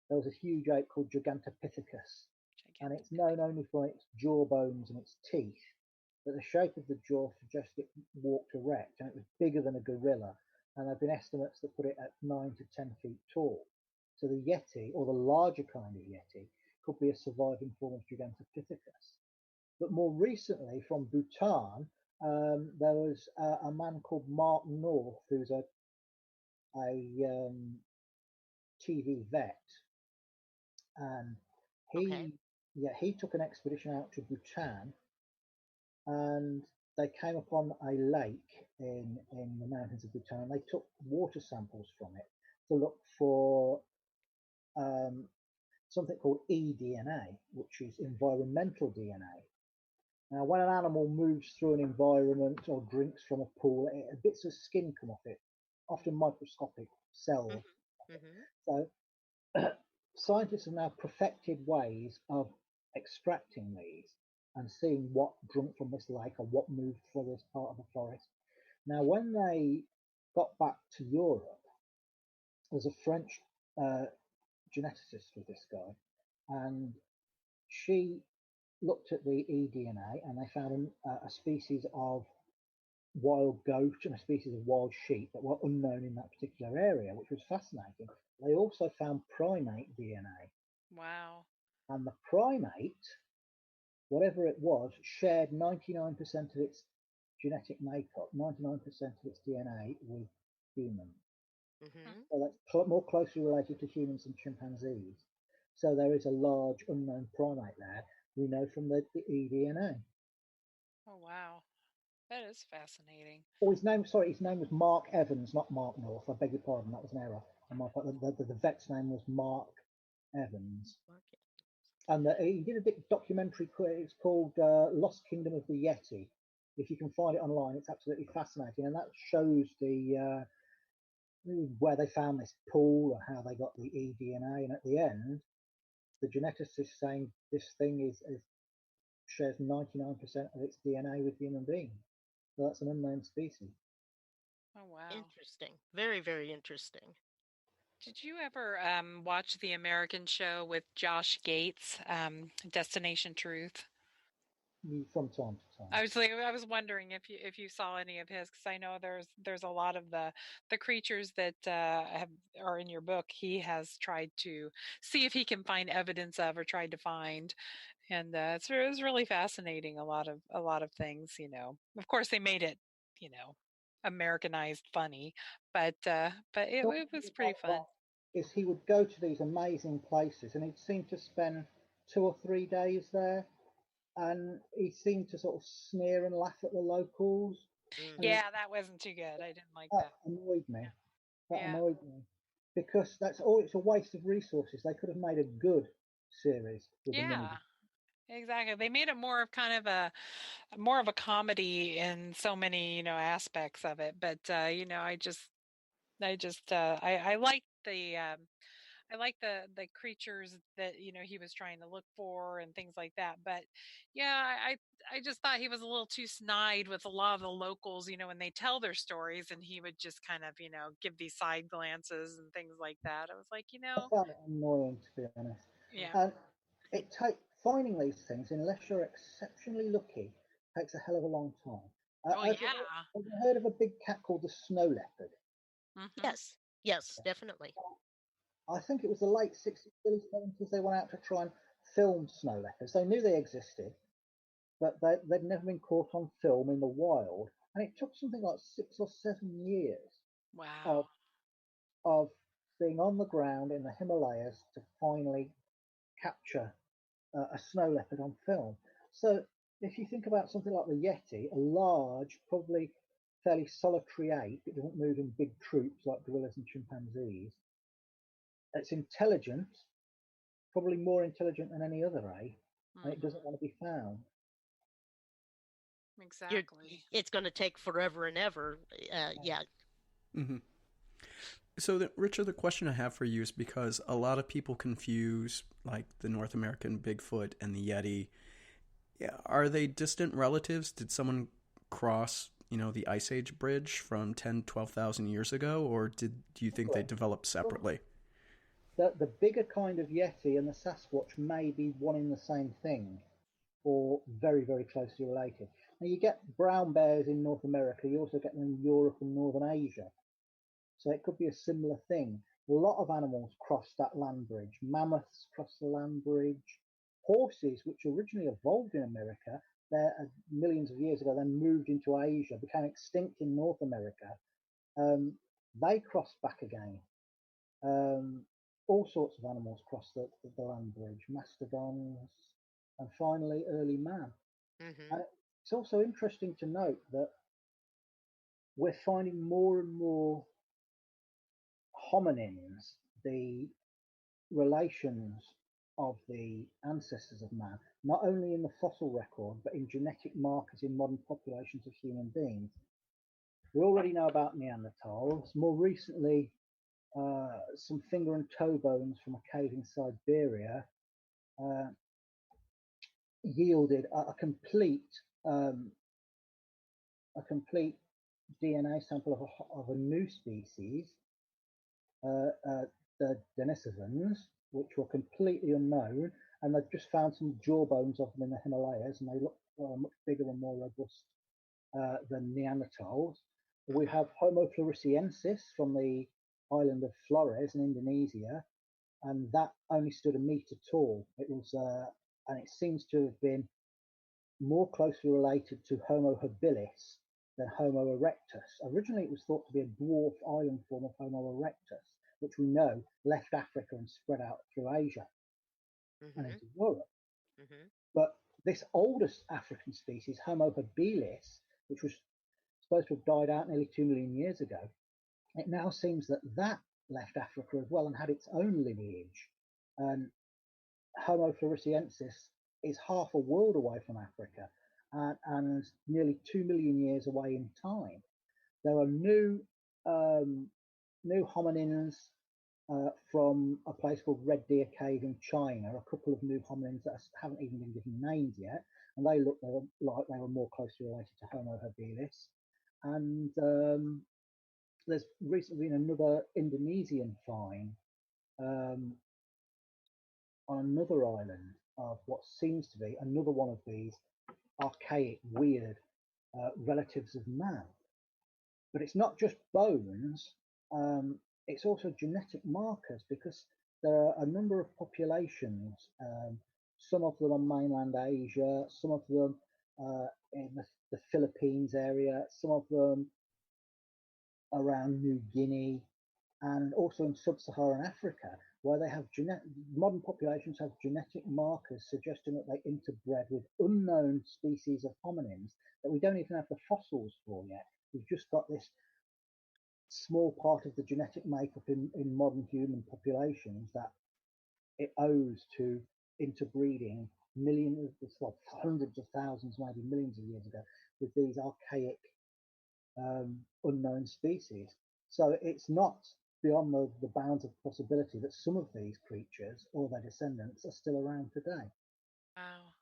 there was a huge ape called Gigantopithecus, and it's known only for its jaw bones and its teeth. But the shape of the jaw suggests it walked erect, and it was bigger than a gorilla. And there have been estimates that put it at 9 to 10 feet tall. So the Yeti, or the larger kind of Yeti, could be a surviving form of Gigantopithecus. But more recently, from Bhutan, there was a man called Mark North, who's a TV vet, and he took an expedition out to Bhutan, and they came upon a lake in the mountains of Bhutan. They took water samples from it to look for something called eDNA, which is environmental DNA. Now, when an animal moves through an environment or drinks from a pool, bits of skin come off it, often microscopic cells. So scientists have now perfected ways of extracting these and seeing what drunk from this lake or what moved through this part of the forest. Now, when they got back to Europe, there's a French geneticist with this guy, and she looked at the eDNA, and they found a species of wild goat and a species of wild sheep that were unknown in that particular area, which was fascinating. They also found primate DNA. Wow. And the primate, whatever it was, shared 99% of its genetic makeup, 99% of its DNA with humans. Mm-hmm. So that's more closely related to humans than chimpanzees. So there is a large unknown primate there, we know from the eDNA. Oh, wow. That is fascinating. Oh, his name was Mark Evans, not Mark North. I beg your pardon, that was an error on my part. The vet's name was Mark Evans. Okay. And he did a big documentary. It's called Lost Kingdom of the Yeti. If you can find it online, it's absolutely fascinating. And that shows the where they found this pool and how they got the eDNA. And at the end, the geneticist is saying this thing shares 99% of its DNA with human beings. So that's an unknown species. Oh, wow. Interesting. Very, very interesting. Did you ever watch the American show with Josh Gates, Destination Truth? From time to time. I was wondering if you saw any of his, because I know there's a lot of the creatures that are in your book. He has tried to see if he can find evidence of or tried to find, and it was really fascinating. A lot of things, you know. Of course, they made it, you know, Americanized funny, but it was pretty fun. Is he would go to these amazing places, and he'd seem to spend 2 or 3 days there, and he seemed to sort of sneer and laugh at the locals. Mm. Yeah, that wasn't too good. I didn't like That that. annoyed me. That Yeah. annoyed me because that's all. It's a waste of resources. They could have made a good series with the Yeah. mini. Exactly. They made it more of kind of a comedy in so many, you know, aspects of it. But you know, I like the creatures that, you know, he was trying to look for and things like that. But yeah, I just thought he was a little too snide with a lot of the locals, you know, when they tell their stories, and he would just kind of, you know, give these side glances and things like that. I was like, you I know, found it annoying, to be honest. yeah. And finding these things, unless you're exceptionally lucky, takes a hell of a long time. Oh Have you heard of a big cat called the snow leopard? Mm-hmm. Yes. Yes, definitely. I think it was the late 60s, early 70s, they went out to try and film snow leopards. They knew they existed, but they'd never been caught on film in the wild. And it took something like 6 or 7 years Wow. of being on the ground in the Himalayas to finally capture a snow leopard on film. So if you think about something like the Yeti, a large, probably fairly solitary ape, it doesn't move in big troops like gorillas and chimpanzees. It's intelligent, probably more intelligent than any other ape, and it doesn't want to be found. Exactly. It's going to take forever and ever. Yeah. Mm-hmm. So, Richard, the question I have for you is because a lot of people confuse like the North American Bigfoot and the Yeti. Yeah, are they distant relatives? Did someone cross, you know, the Ice Age bridge from 10, 12,000 years ago, or do you think they developed separately? The bigger kind of Yeti and the Sasquatch may be one in the same thing, or very, very closely related. Now, you get brown bears in North America, you also get them in Europe and Northern Asia. So it could be a similar thing. A lot of animals cross that land bridge. Mammoths cross the land bridge. Horses, which originally evolved in America, millions of years ago, then moved into Asia, became extinct in North America. They crossed back again. All sorts of animals cross the land bridge, mastodons, and finally early man. Mm-hmm. And it's also interesting to note that we're finding more and more hominins, the relations of the ancestors of man, not only in the fossil record, but in genetic markers in modern populations of human beings. We already know about Neanderthals. More recently, some finger and toe bones from a cave in Siberia yielded a complete DNA sample of a new species, the Denisovans, which were completely unknown, and they've just found some jawbones of them in the Himalayas, and they look much bigger and more robust than Neanderthals. We have Homo floresiensis from the island of Flores in Indonesia, and that only stood a meter tall. It was, and it seems to have been more closely related to Homo habilis than Homo erectus. Originally, it was thought to be a dwarf island form of Homo erectus, which we know left Africa and spread out through Asia and into Europe. But this oldest African species, Homo habilis, which was supposed to have died out nearly 2 million years ago, it now seems that that left Africa as well and had its own lineage. And Homo floresiensis is half a world away from Africa and nearly 2 million years away in time. There are new hominins from a place called Red Deer Cave in China, a couple of new hominins that haven't even been given names yet, and they look like they were more closely related to Homo habilis. And there's recently been another Indonesian find on another island of what seems to be another one of these archaic, weird relatives of man. But it's not just bones, it's also genetic markers, because there are a number of populations, some of them on mainland Asia, some of them in the Philippines area, some of them around New Guinea, and also in sub-Saharan Africa, where they have modern populations have genetic markers suggesting that they interbred with unknown species of hominins that we don't even have the fossils for yet. We've just got this small part of the genetic makeup in modern human populations that it owes to interbreeding millions, well, hundreds of thousands, maybe millions of years ago, with these archaic unknown species. So it's not beyond the bounds of possibility that some of these creatures or their descendants are still around today. Wow,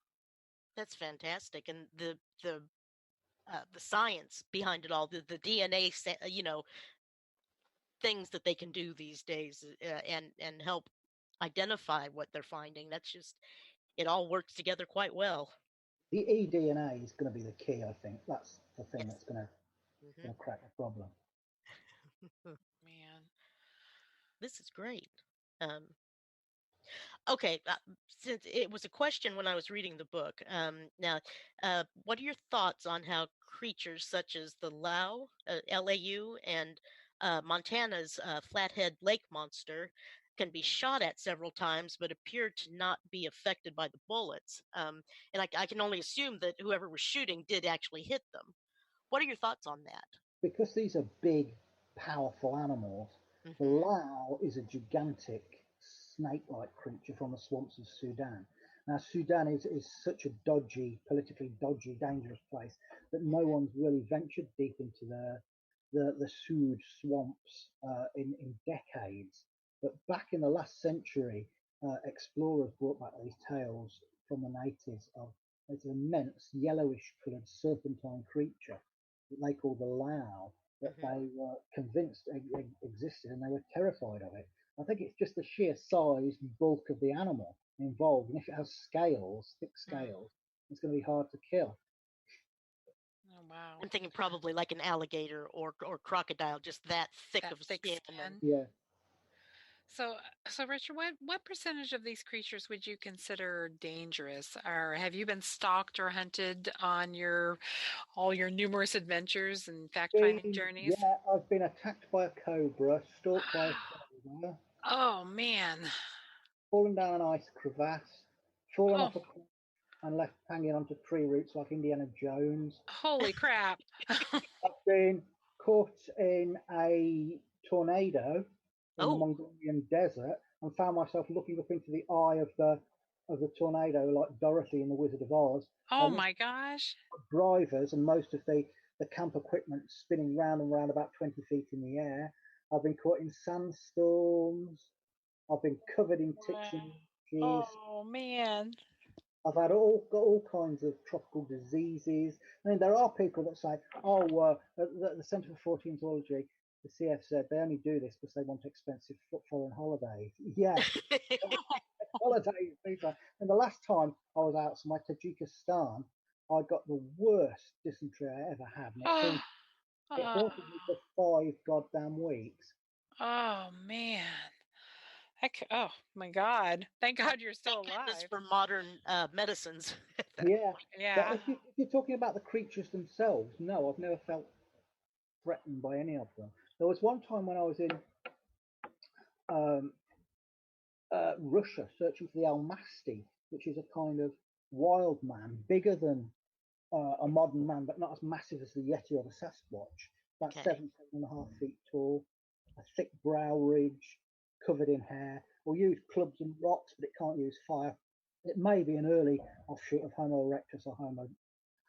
that's fantastic, and the science behind it all, the DNA, things that they can do these days, and help identify what they're finding. That's just, it all works together quite well. The eDNA is going to be the key, I think. That's the thing that's going to crack the problem. Man, this is great. Okay, since it was a question when I was reading the book, now, what are your thoughts on how creatures such as the LAU, and Montana's flathead lake monster can be shot at several times but appear to not be affected by the bullets? And I can only assume that whoever was shooting did actually hit them. What are your thoughts on that? Because these are big, powerful animals, the Lao is a gigantic snake-like creature from the swamps of Sudan. Now, Sudan is such a politically dodgy, dangerous place that no one's really ventured deep into the Sud swamps in decades. But back in the last century, explorers brought back these tales from the natives of this immense yellowish-coloured serpentine creature that they call the Lao, that they were convinced existed, and they were terrified of it. I think it's just the sheer size and bulk of the animal involved, and if it has scales, thick scales, it's going to be hard to kill. Oh wow! I'm thinking probably like an alligator or crocodile, just that thick of skin. Yeah. So Richard, what percentage of these creatures would you consider dangerous? Or have you been stalked or hunted on all your numerous adventures and fact-finding journeys? Yeah, I've been attacked by a cobra, stalked by a cobra. Oh man! Fallen down an ice crevasse, fallen off a cliff, and left hanging onto tree roots like Indiana Jones. Holy crap! I've been caught in a tornado in the Mongolian desert and found myself looking up into the eye of the tornado like Dorothy in The Wizard of Oz. Oh my gosh! Drivers and most of the camp equipment spinning round and round about 20 feet in the air. I've been caught in sandstorms. I've been covered in ticks and cheese. Oh man! I've got all kinds of tropical diseases. I mean, there are people that say, "Oh, the Centre for Fortean Zoology, the CF said they only do this because they want expensive foreign holidays." Yeah, holidays, Peter. And the last time I was out to my Tajikistan, I got the worst dysentery I ever had, and it haunted me for 5 goddamn weeks. Oh man. Oh my God! Thank God you're still alive. For modern medicines. Yeah, Yeah. but if you're talking about the creatures themselves, no, I've never felt threatened by any of them. There was one time when I was in um, Russia searching for the almasty, which is a kind of wild man, bigger than a modern man, but not as massive as the Yeti or the Sasquatch. About 7.5 feet tall, a thick brow ridge, covered in hair. Will use clubs and rocks, but it can't use fire. It may be an early offshoot of Homo erectus or Homo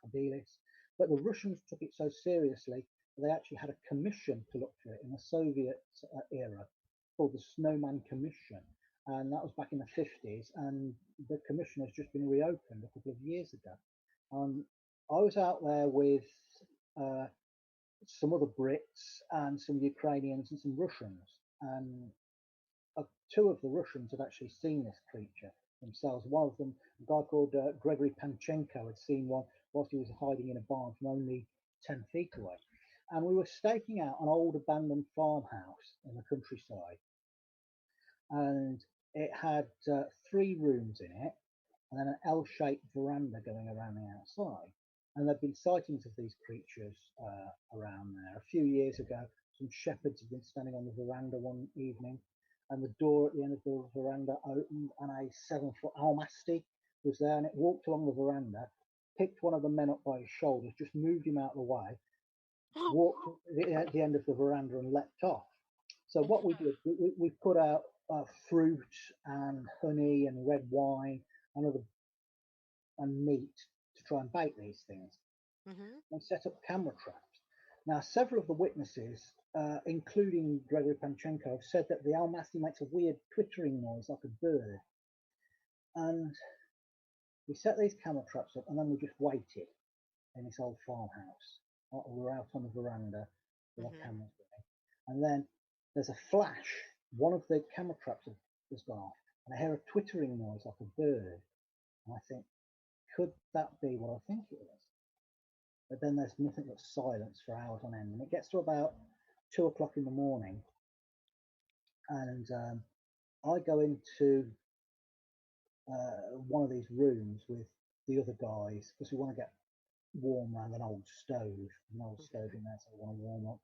habilis, but the Russians took it so seriously that they actually had a commission to look for it in the Soviet era called the Snowman Commission, and that was back in the 50s, and the commission has just been reopened a couple of years ago. I was out there with some other Brits and some Ukrainians and some Russians, and two of the Russians had actually seen this creature themselves. One of them, a guy called Gregory Panchenko, had seen one whilst he was hiding in a barn from only 10 feet away. And we were staking out an old abandoned farmhouse in the countryside. And it had 3 rooms in it, and then an L-shaped veranda going around the outside. And there've been sightings of these creatures around there. A few years ago, some shepherds had been standing on the veranda one evening, and the door at the end of the veranda opened, and a 7-foot almasty was there, and it walked along the veranda, picked one of the men up by his shoulders, just moved him out of the way, walked at the end of the veranda and leapt off. So what we did, we put out fruit and honey and red wine and meat to try and bait these things, and set up camera traps. Now, several of the witnesses, including Gregory Panchenko, have said that the almasty makes a weird twittering noise like a bird. And we set these camera traps up, and then we just waited in this old farmhouse. We were out on the veranda with our cameras going, and then there's a flash. One of the camera traps has gone off, and I hear a twittering noise like a bird. And I think, could that be what I think it is? But then there's nothing but silence for hours on end. And it gets to about 2 o'clock in the morning, and I go into one of these rooms with the other guys because we want to get warm around an old stove in there, so I want to warm up.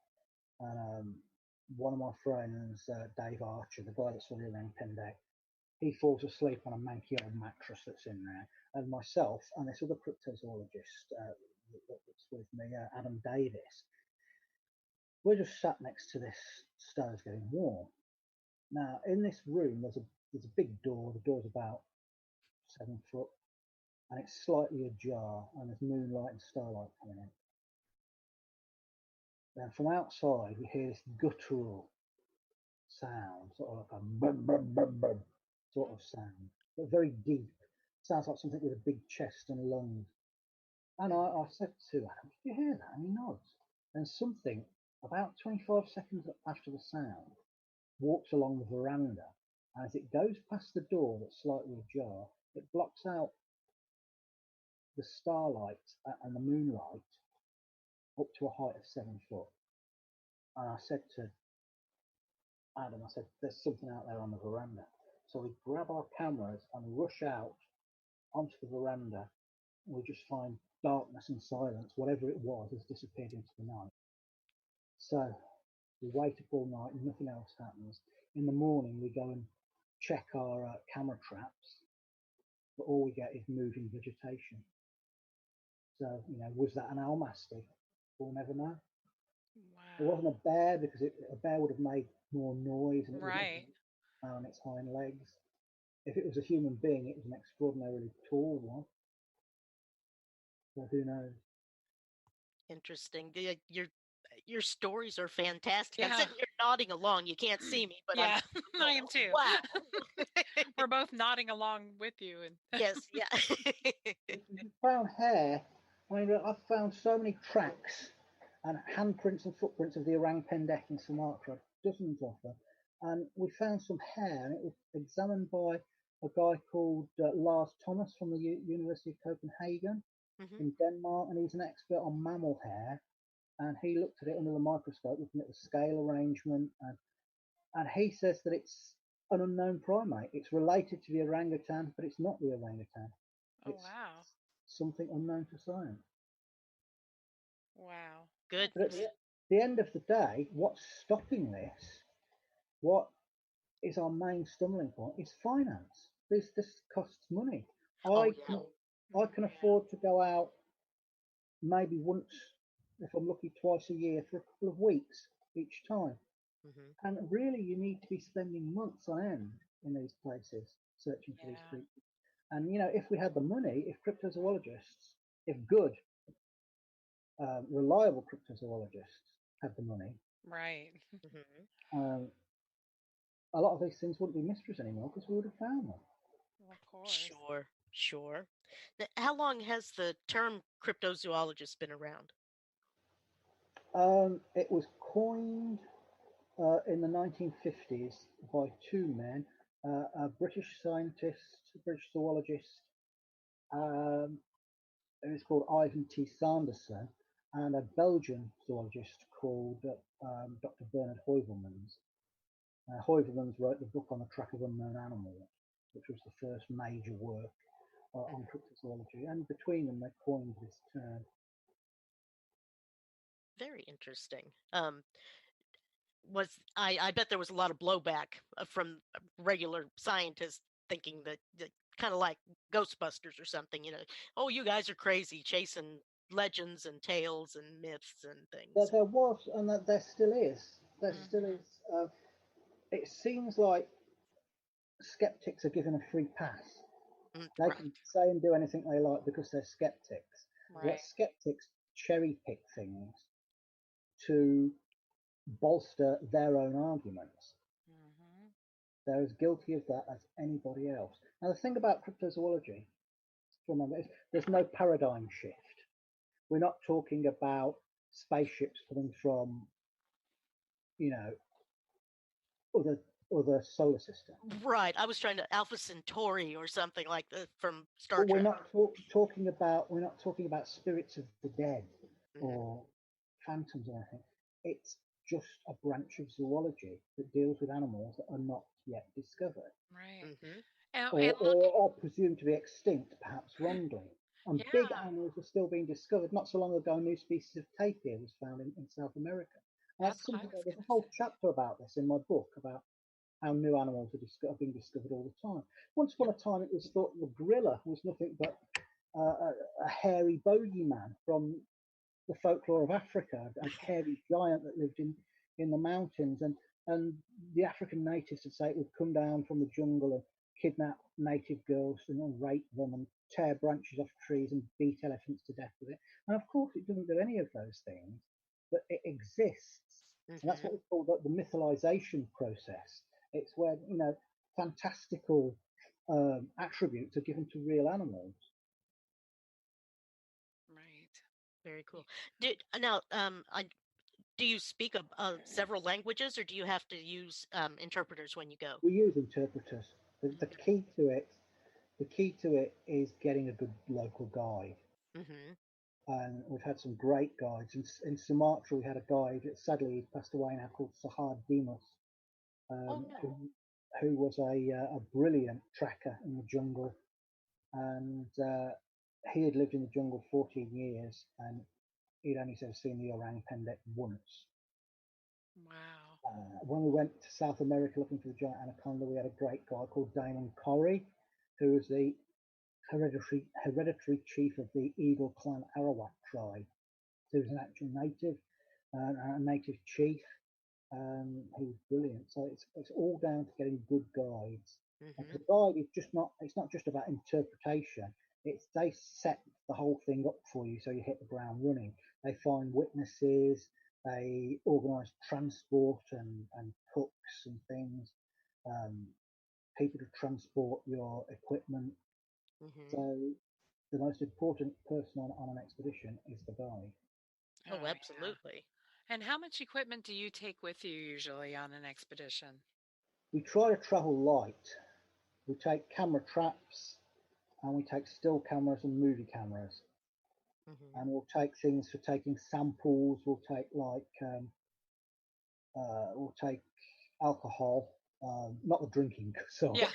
And one of my friends, Dave Archer, the guy that's from Orang-Pendak, he falls asleep on a manky old mattress that's in there, and myself and this other cryptozoologist that's with me, Adam Davis, we're just sat next to this stove getting warm. Now, in this room, there's a big door. The door's about 7 foot, and it's slightly ajar, and there's moonlight and starlight coming in. Then from outside, we hear this guttural sound, sort of like a bum, bum, bum, bum sort of sound, but very deep. Sounds like something with a big chest and lungs. And I said to Adam, "Did you hear that?" And he nods. And something, about 25 seconds after the sound, walks along the veranda. And as it goes past the door that's slightly ajar, it blocks out the starlight and the moonlight up to a height of 7 foot. And I said to Adam, I said, "There's something out there on the veranda." So we grab our cameras and rush out onto the veranda. And we just find darkness and silence. Whatever it was has disappeared into the night. So we wait up all night and nothing else happens. In the morning, we go and check our camera traps, but all we get is moving vegetation. So, was that an almasty? We'll never know. Wow. It wasn't a bear, because a bear would have made more noise and it would have on its hind legs. If it was a human being, it was an extraordinarily tall one. So who knows? Interesting. your stories are fantastic. Yeah. I'm sitting here nodding along. You can't see me, but yeah, I'm I am too. wow. We're both nodding along with you. And Yes, yeah. You found hair. I mean, I've found so many tracks and handprints and footprints of the orang-pendek in Sumatra, dozens of them. And we found some hair, and it was examined by a guy called Lars Thomas from the University of Copenhagen in Denmark, and he's an expert on mammal hair. And he looked at it under the microscope, looking at the scale arrangement, and he says that it's an unknown primate. It's related to the orangutan, but it's not the orangutan. It's something unknown to science. Wow. Good. But at the end of the day, what's stopping this, what is our main stumbling point, is finance. This costs money. I can afford to go out maybe once, if I'm lucky, twice a year for a couple of weeks each time. And really, you need to be spending months on end in these places searching for these creatures. And, you know, if we had the money, if cryptozoologists, if good, reliable cryptozoologists had the money, right? A lot of these things wouldn't be mysteries anymore because we would have found them. Of course. Sure. Now, how long has the term cryptozoologist been around? It was coined in the 1950s by two men, a British scientist, a British zoologist, who's called Ivan T. Sanderson, and a Belgian zoologist called Dr. Bernard Heuvelmans. Heuvelmans wrote the book On the Track of Unknown Animals, which was the first major work on cryptozoology, and between them they coined this term. Very interesting. I bet there was a lot of blowback from regular scientists thinking that kind of like Ghostbusters or something, you know, oh, you guys are crazy chasing legends and tales and myths and things. There was, and there still is. There still is. It seems like skeptics are given a free pass. They can say and do anything they like because they're skeptics. Yet skeptics cherry pick things to bolster their own arguments. They're as guilty of that as anybody else. Now, the thing about cryptozoology, remember, is there's no paradigm shift. We're not talking about spaceships coming from, you know, other solar systems. Right. I was trying to Alpha Centauri or something like that from Star Trek. We're not talking about spirits of the dead or phantoms or anything. It's just a branch of zoology that deals with animals that are not yet discovered. Right. Or presumed to be extinct, perhaps wrongly. And big animals are still being discovered. Not so long ago, a new species of tapir was found in South America. There's a whole chapter about this in my book, about how new animals are being discovered all the time. Once upon a time, it was thought the gorilla was nothing but a hairy bogeyman from the folklore of Africa, a hairy giant that lived in the mountains. And the African natives would say it would come down from the jungle and kidnap native girls and rape them and tear branches off trees and beat elephants to death with it. And of course, it doesn't do any of those things, but it exists. And that's what we call the mytholization process. It's where, you know, fantastical attributes are given to real animals. Right. Very cool. Do you speak several languages, or do you have to use interpreters when you go? We use interpreters. The key to it is getting a good local guide. And we've had some great guides. In Sumatra, we had a guide. Sadly, he passed away now, called Sahar Dimas, who was a brilliant tracker in the jungle. And he had lived in the jungle 14 years, and he'd only ever seen the Orang-Pendek once. Wow. When we went to South America looking for the giant anaconda, we had a great guy called Damon Corrie, who was the hereditary chief of the Eagle Clan Arawak tribe. So he was an actual native, a native chief. He was brilliant. So it's all down to getting good guides. And the guide is it's not just about interpretation. They set the whole thing up for you so you hit the ground running. They find witnesses, They organise transport and cooks and things, people to transport your equipment. So the most important person on an expedition is the guide. Oh, absolutely. Yeah. And how much equipment do you take with you usually on an expedition? We try to travel light. We take camera traps, and we take still cameras and movie cameras. And we'll take things for taking samples. We'll take we'll take alcohol, not the drinking sort. Yeah.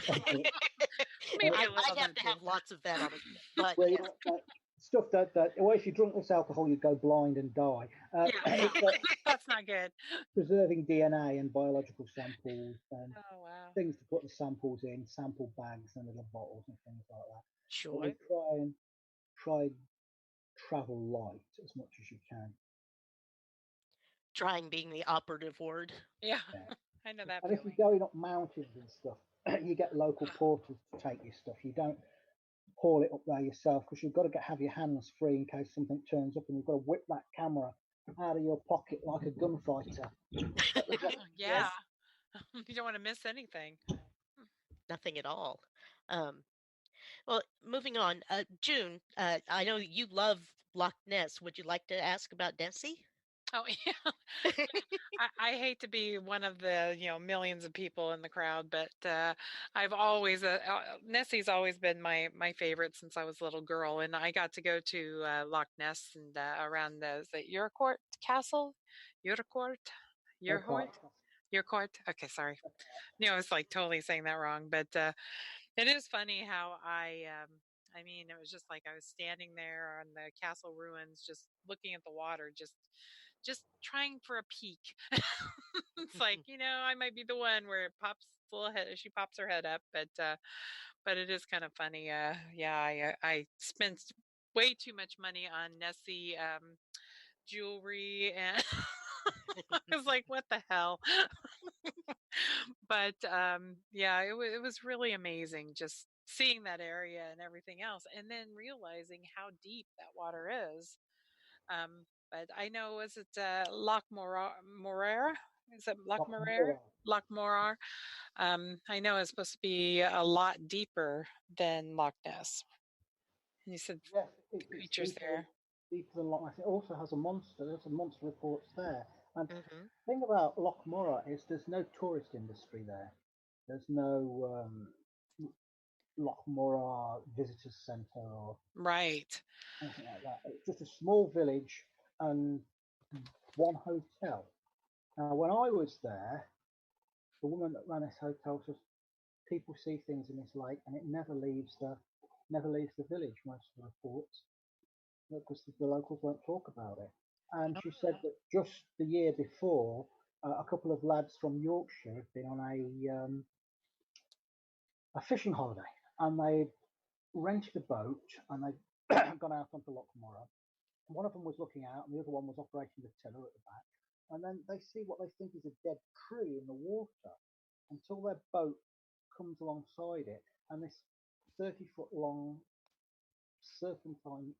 Maybe I'd have to have lots of that on it, but well, stuff that well, if you drink this alcohol, you go blind and die. Yeah, that's not good. Preserving DNA and biological samples and wow. things to put the samples in, sample bags and little bottles and things like that. Sure. But we try travel light as much as you can. Trying being the operative word. Yeah. I know that. And if you're going up mountains and stuff, you get local porters to take your stuff. You don't haul it up there yourself because you've got to have your hands free in case something turns up, and you've got to whip that camera out of your pocket like a gunfighter. Yeah. You don't want to miss anything. Nothing at all. Well, moving on. June, I know you love Loch Ness. Would you like to ask about Nessie? Oh, yeah. I hate to be one of the millions of people in the crowd, but I've always Nessie's always been my favorite since I was a little girl, and I got to go to Loch Ness and around the Urquhart Castle, Urquhart. Okay, sorry. I was like totally saying that wrong, but it is funny how I mean, it was just like I was standing there on the castle ruins, just looking at the water, just trying for a peek. It's like, I might be the one where it pops a little head, she pops her head up, but it is kind of funny. Yeah, I spent way too much money on Nessie jewelry, and I was like, what the hell? But yeah, it was really amazing just seeing that area and everything else, and then realizing how deep that water is. But I know, is it Loch Morar? Is it Loch Morar? Loch Morar. I know it's supposed to be a lot deeper than Loch Ness. And you said creatures there. Deeper than Loch Ness. It also has a monster. There's some monster reports there. And the thing about Loch Morar is there's no tourist industry there. There's no Loch Morar Visitors Centre or anything like that. It's just a small village and one hotel. Now, when I was there, the woman that ran this hotel says people see things in this lake and it never leaves the village. Most of the reports, because the locals won't talk about it. And she said that just the year before, a couple of lads from Yorkshire had been on a fishing holiday, and they rented a boat and they'd gone out onto Loch Morar. One of them was looking out, and the other one was operating the tiller at the back. And then they see what they think is a dead tree in the water until their boat comes alongside it, and this 30-foot long serpentine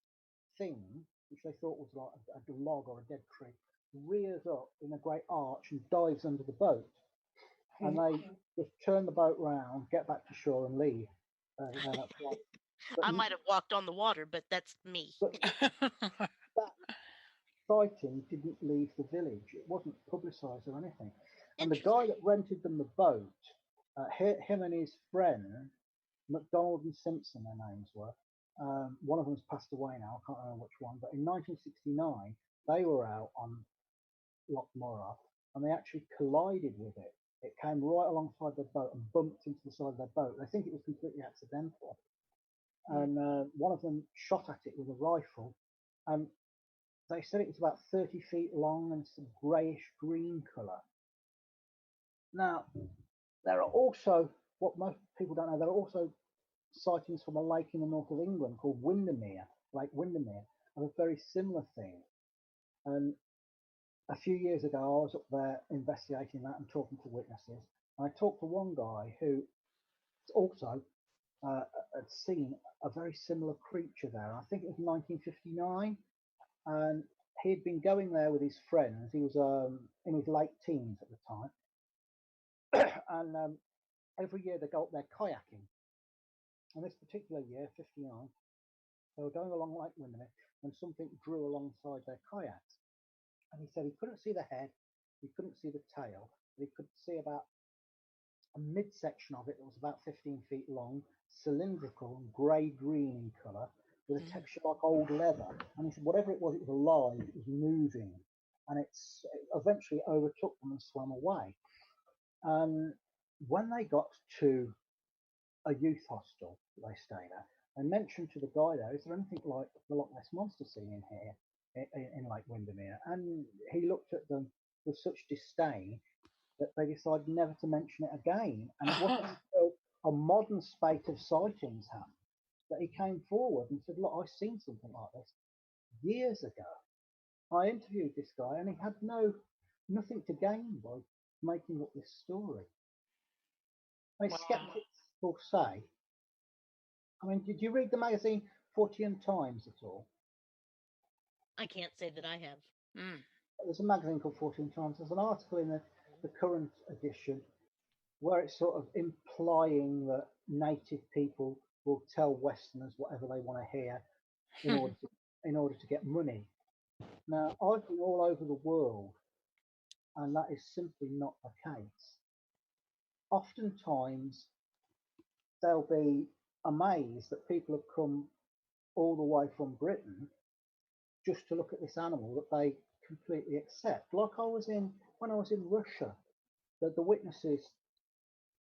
thing, which they thought was like a log or a dead tree, rears up in a great arch and dives under the boat. And they just turn the boat round, get back to shore, and leave. I might have walked on the water, but that's me. But that sighting didn't leave the village. It wasn't publicised or anything. And the guy that rented them the boat, him and his friend, McDonald and Simpson, their names were. One of them's passed away now. I can't remember which one. But in 1969, they were out on Loch Morar, and they actually collided with it. It came right alongside their boat and bumped into the side of their boat. They think it was completely accidental. And one of them shot at it with a rifle. And they said it was about 30 feet long and some greyish-green colour. Now, there are also, what most people don't know, there are also sightings from a lake in the north of England called Windermere, Lake Windermere, of a very similar thing. And a few years ago, I was up there investigating that and talking to witnesses. And I talked to one guy who also had seen a very similar creature there. I think it was 1959. And he had been going there with his friends. He was in his late teens at the time, and every year they go up there kayaking. And this particular year, 59, they were going along Lake Windermere, and something drew alongside their kayaks. And he said he couldn't see the head, he couldn't see the tail, but he could see about a midsection of it that was about 15 feet long, cylindrical, grey-green in colour, with a texture like old leather. And he said whatever it was alive, it was moving. And it eventually overtook them and swam away. When they got to a youth hostel they stayed at, they mentioned to the guy there, is there anything like the Loch Ness Monster seen in here, in Lake Windermere? And he looked at them with such disdain that they decided never to mention it again. And it wasn't until a modern spate of sightings happened that he came forward and said, look, I've seen something like this years ago. I interviewed this guy and he had nothing to gain by making up this story. I mean, skeptics will say, I mean, did you read the magazine Fortean Times at all? I can't say that I have. There's a magazine called Fortean Times. There's an article in the current edition where it's sort of implying that native people will tell Westerners whatever they want to hear in order to get money. Now, I've been all over the world, and that is simply not the case. Oftentimes, they'll be amazed that people have come all the way from Britain just to look at this animal that they completely accept. Like when I was in Russia, the witnesses,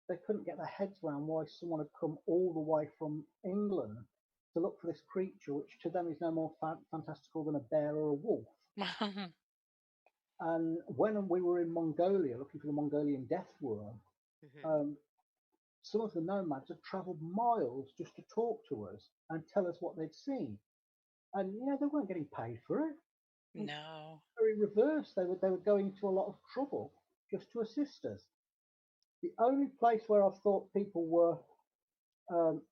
they couldn't get their heads around why someone had come all the way from England to look for this creature, which to them is no more fantastical than a bear or a wolf. And when we were in Mongolia looking for the Mongolian Deathworm, some of the nomads had travelled miles just to talk to us and tell us what they'd seen. And, they weren't getting paid for it. No. Very reverse. They were going to a lot of trouble just to assist us. The only place where I thought people were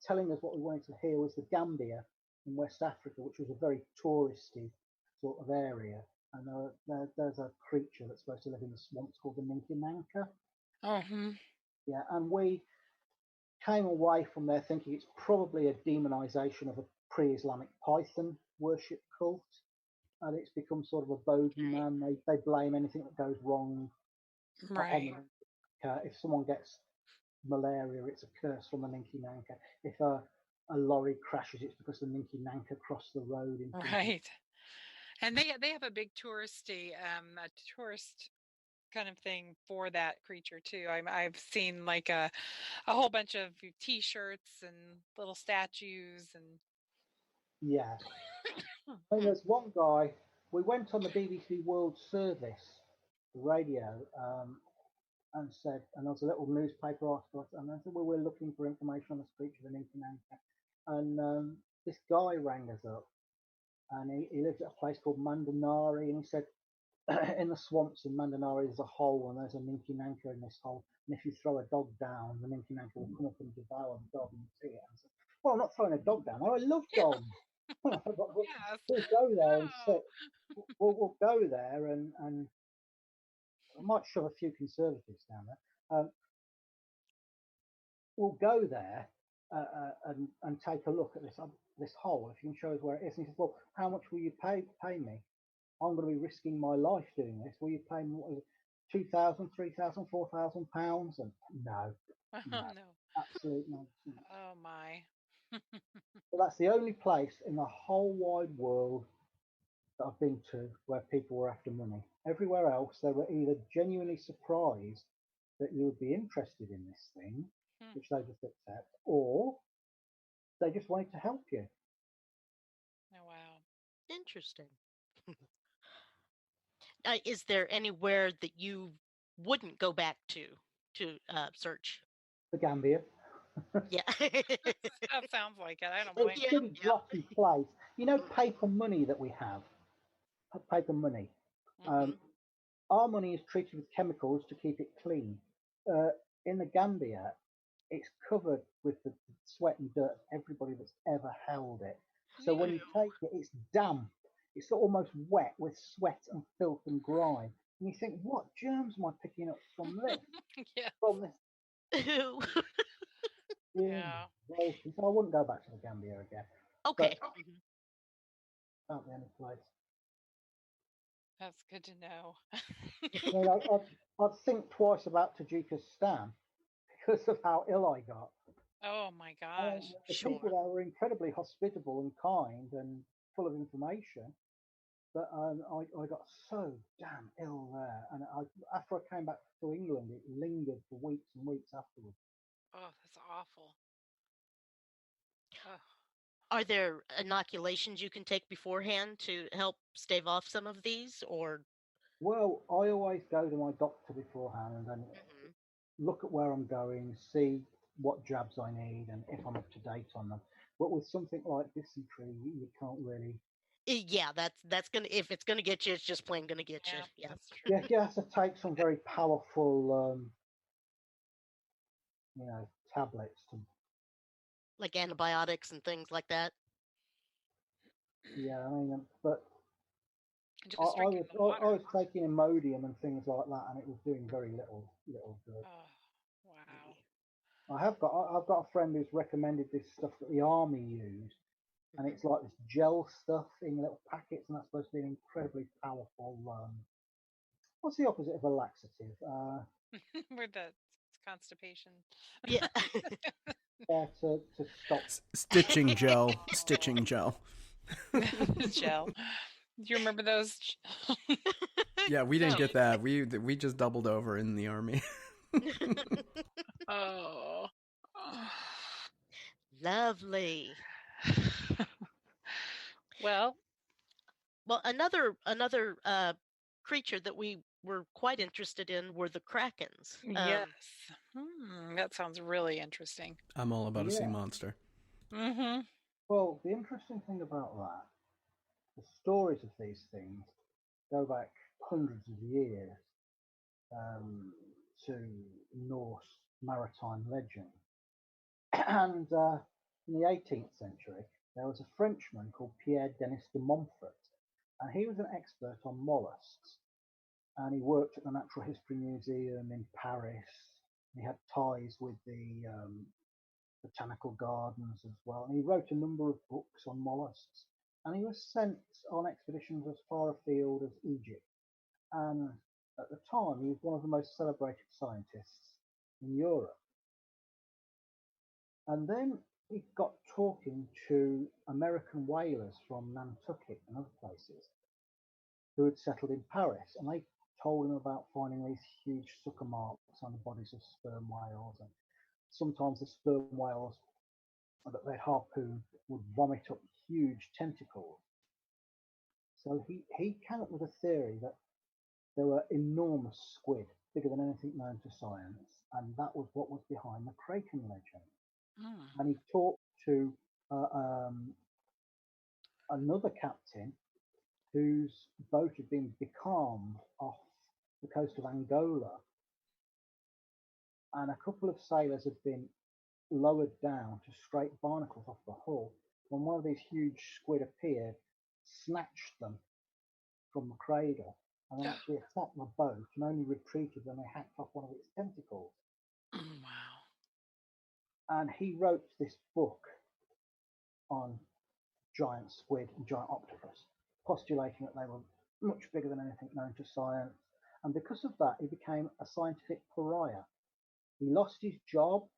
telling us what we wanted to hear was the Gambia in West Africa, which was a very touristy sort of area. And there's a creature that's supposed to live in the swamps called the Ninki-Naka. Yeah, and we came away from there thinking it's probably a demonization of a pre-Islamic python worship cult. And it's become sort of a bogeyman. They blame anything that goes wrong. Right. If someone gets malaria, it's a curse from the Ninki-Nanka. If a lorry crashes, it's because the Ninki-Nanka crossed the road. Right. And they have a big touristy, a tourist kind of thing for that creature too. I've seen like a whole bunch of T-shirts and little statues and. Yeah. I mean, there's one guy. We went on the BBC World Service radio and said, and there was a little newspaper article, and I said, well, we're looking for information on this creature, the Ninki-Nanka. And this guy rang us up, and he lives at a place called Mandanari, and he said, in the swamps in Mandanari, there's a hole, and there's a Ninki-Nanka in this hole, and if you throw a dog down, the Ninki-Nanka will come up and devour the dog and see it. And I said, well, I'm not throwing a dog down. I love dogs. We'll go there and sit. We'll go there and I might shove a few conservatives down there. We'll go there and take a look at this hole. If you can show us where it is. And he says, well, how much will you pay me? I'm going to be risking my life doing this. Will you pay me £2,000, £3,000, £4,000? And no, absolute nonsense. Oh my. But that's the only place in the whole wide world that I've been to where people were after money. Everywhere else, they were either genuinely surprised that you would be interested in this thing, which they just accept, or they just wanted to help you. Oh wow. Interesting. Is there anywhere that you wouldn't go back to search? The Gambia. Yeah. That sounds like it. I don't blame It's a big rocky place. Paper money that we have. Paper money. Our money is treated with chemicals to keep it clean. In the Gambia, it's covered with the sweat and dirt of everybody that's ever held it. So when you take it, it's damp. It's almost wet with sweat and filth and grime. And you think, what germs am I picking up from this? Yeah. From this? Ew. Yeah. So I wouldn't go back to the Gambia again. Okay. But can't be any place. That's good to know. I mean, I'd think twice about Tajikistan because of how ill I got. Oh my gosh. The Sure. people there were incredibly hospitable and kind and full of information. But I got so damn ill there. And after I came back to England, it lingered for weeks and weeks afterwards. Oh, that's awful. Oh. Are there inoculations you can take beforehand to help stave off some of these, or? Well, I always go to my doctor beforehand and then look at where I'm going, see what jabs I need, and if I'm up to date on them. But with something like dysentery, you can't really. Yeah, that's gonna. If it's gonna get you, it's just plain gonna get you. Yeah. That's true. Yeah, you have to take some very powerful, tablets to. Like antibiotics and things like that. Yeah, I mean, but I Just drinking the water. was taking Imodium and things like that, and it was doing very little good. Oh, wow. I've got a friend who's recommended this stuff that the army use, and it's like this gel stuff in little packets, and that's supposed to be an incredibly powerful. What's the opposite of a laxative? Where the constipation. Yeah. To stop. Stitching gel. Stitching gel. Gel. Do you remember those? Yeah, we didn't get that. We just doubled over in the army. Oh. Lovely. Well, another creature that we were quite interested in were the krakens. yes. That sounds really interesting. I'm all about a sea monster. Mm-hmm. Well, the interesting thing about that, the stories of these things go back hundreds of years to Norse maritime legend. And in the 18th century, there was a Frenchman called Pierre Denis de Montfort, and he was an expert on mollusks. And he worked at the Natural History Museum in Paris. He had ties with the botanical gardens as well. And he wrote a number of books on mollusks. And he was sent on expeditions as far afield as Egypt. And at the time, he was one of the most celebrated scientists in Europe. And then he got talking to American whalers from Nantucket and other places who had settled in Paris. And they told him about finding these huge sucker marks on the bodies of sperm whales. And sometimes the sperm whales that they harpooned would vomit up huge tentacles. So he came up with a theory that there were enormous squid, bigger than anything known to science, and that was what was behind the kraken legend. And he talked to another captain whose boat had been becalmed off the coast of Angola, and a couple of sailors had been lowered down to scrape barnacles off the hull when one of these huge squid appeared, snatched them from the cradle, and then actually attacked the boat and only retreated when they hacked off one of its tentacles. Wow. And he wrote this book on giant squid and giant octopus, postulating that they were much bigger than anything known to science. And because of that, he became a scientific pariah. He lost his job.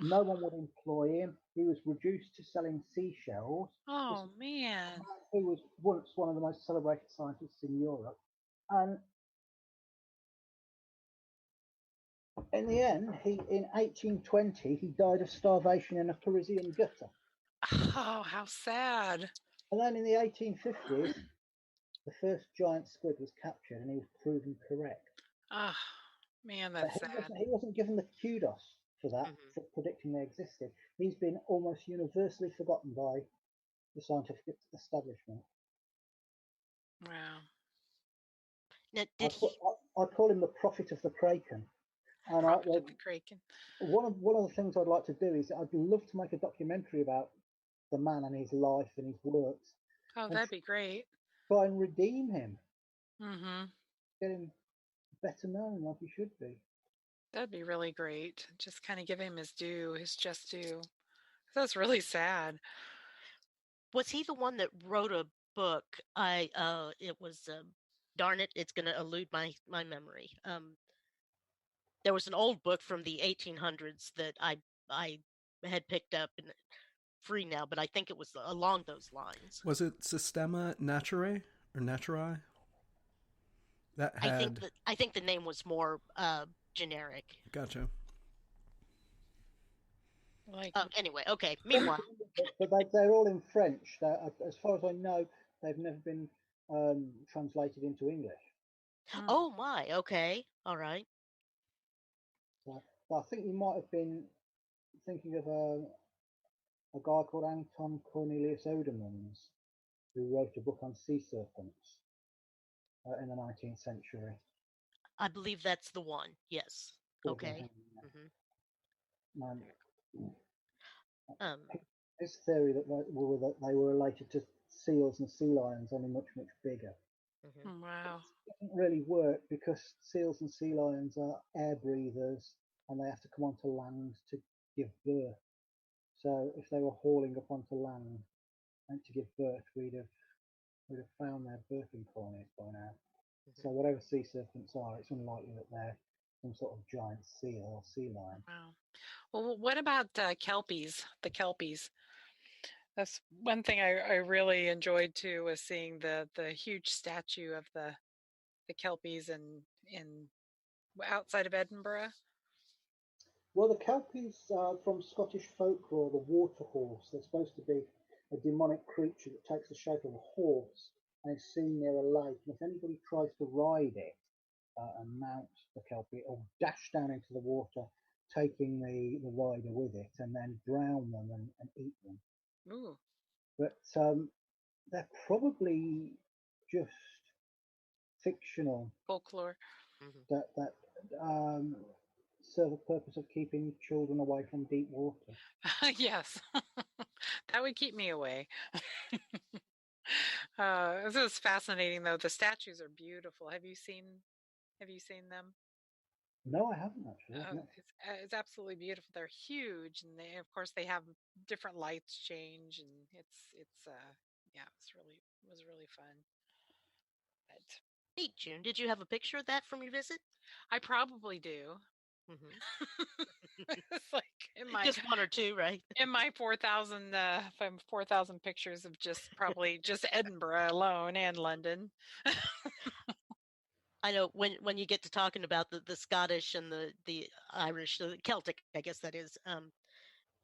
No one would employ him. He was reduced to selling seashells. Oh, man. He was once one of the most celebrated scientists in Europe. And in the end, in 1820, he died of starvation in a Parisian gutter. Oh, how sad. And then in the 1850s, the first giant squid was captured and he was proven correct. Oh, man, that's sad. He wasn't given the kudos for that, for predicting they existed. He's been almost universally forgotten by the scientific establishment. Wow. Now, I call him the prophet of the kraken. And the kraken. One of the things I'd like to do is I'd love to make a documentary about the man and his life and his works. Oh, that'd be great. try and redeem him. Mm-hmm. Get him better known like he should be. That'd be really great. Just kind of give him his due, his just due. That's really sad. Was he the one that wrote a book? It was darn it, it's going to elude my memory. There was an old book from the 1800s that I had picked up and free now, but I think it was along those lines. Was it Systema Naturae or Naturae? That had. I think the name was more generic. Gotcha. Like, anyway, okay. Meanwhile, but they're all in French. As far as I know, they've never been translated into English. Oh my, okay, all right. So I think you might have been thinking of a guy called Anton Cornelius Odermans, who wrote a book on sea serpents in the 19th century. I believe that's the one. Yes. Okay. His theory that they were related to seals and sea lions, only much bigger. Wow. It doesn't really work because seals and sea lions are air breathers and they have to come onto land to give birth. So if they were hauling up onto land and to give birth, we'd have found their birthing colonies by now. So whatever sea serpents are, it's unlikely that they're some sort of giant seal or sea lion. Wow. Well, what about kelpies? The kelpies. That's one thing I really enjoyed too, was seeing the huge statue of the kelpies in outside of Edinburgh. Well, the kelpies from Scottish folklore, the water horse. They're supposed to be a demonic creature that takes the shape of a horse and is seen near a lake. And if anybody tries to ride it and mount the kelpie, it'll dash down into the water, taking the rider with it, and then drown them and eat them. Ooh. But they're probably just fictional folklore that serve a purpose of keeping children away from deep water. Yes, that would keep me away. This is fascinating, though. The statues are beautiful. Have you seen them? No, I haven't actually. It's absolutely beautiful. They're huge, and of course they have different lights change, and it's was really fun. But neat, June. Did you have a picture of that from your visit? I probably do. It's like in my just one or two, right? In my 4,000 pictures of just Edinburgh alone and London. I know when you get to talking about the Scottish and the Irish, the Celtic, I guess that is,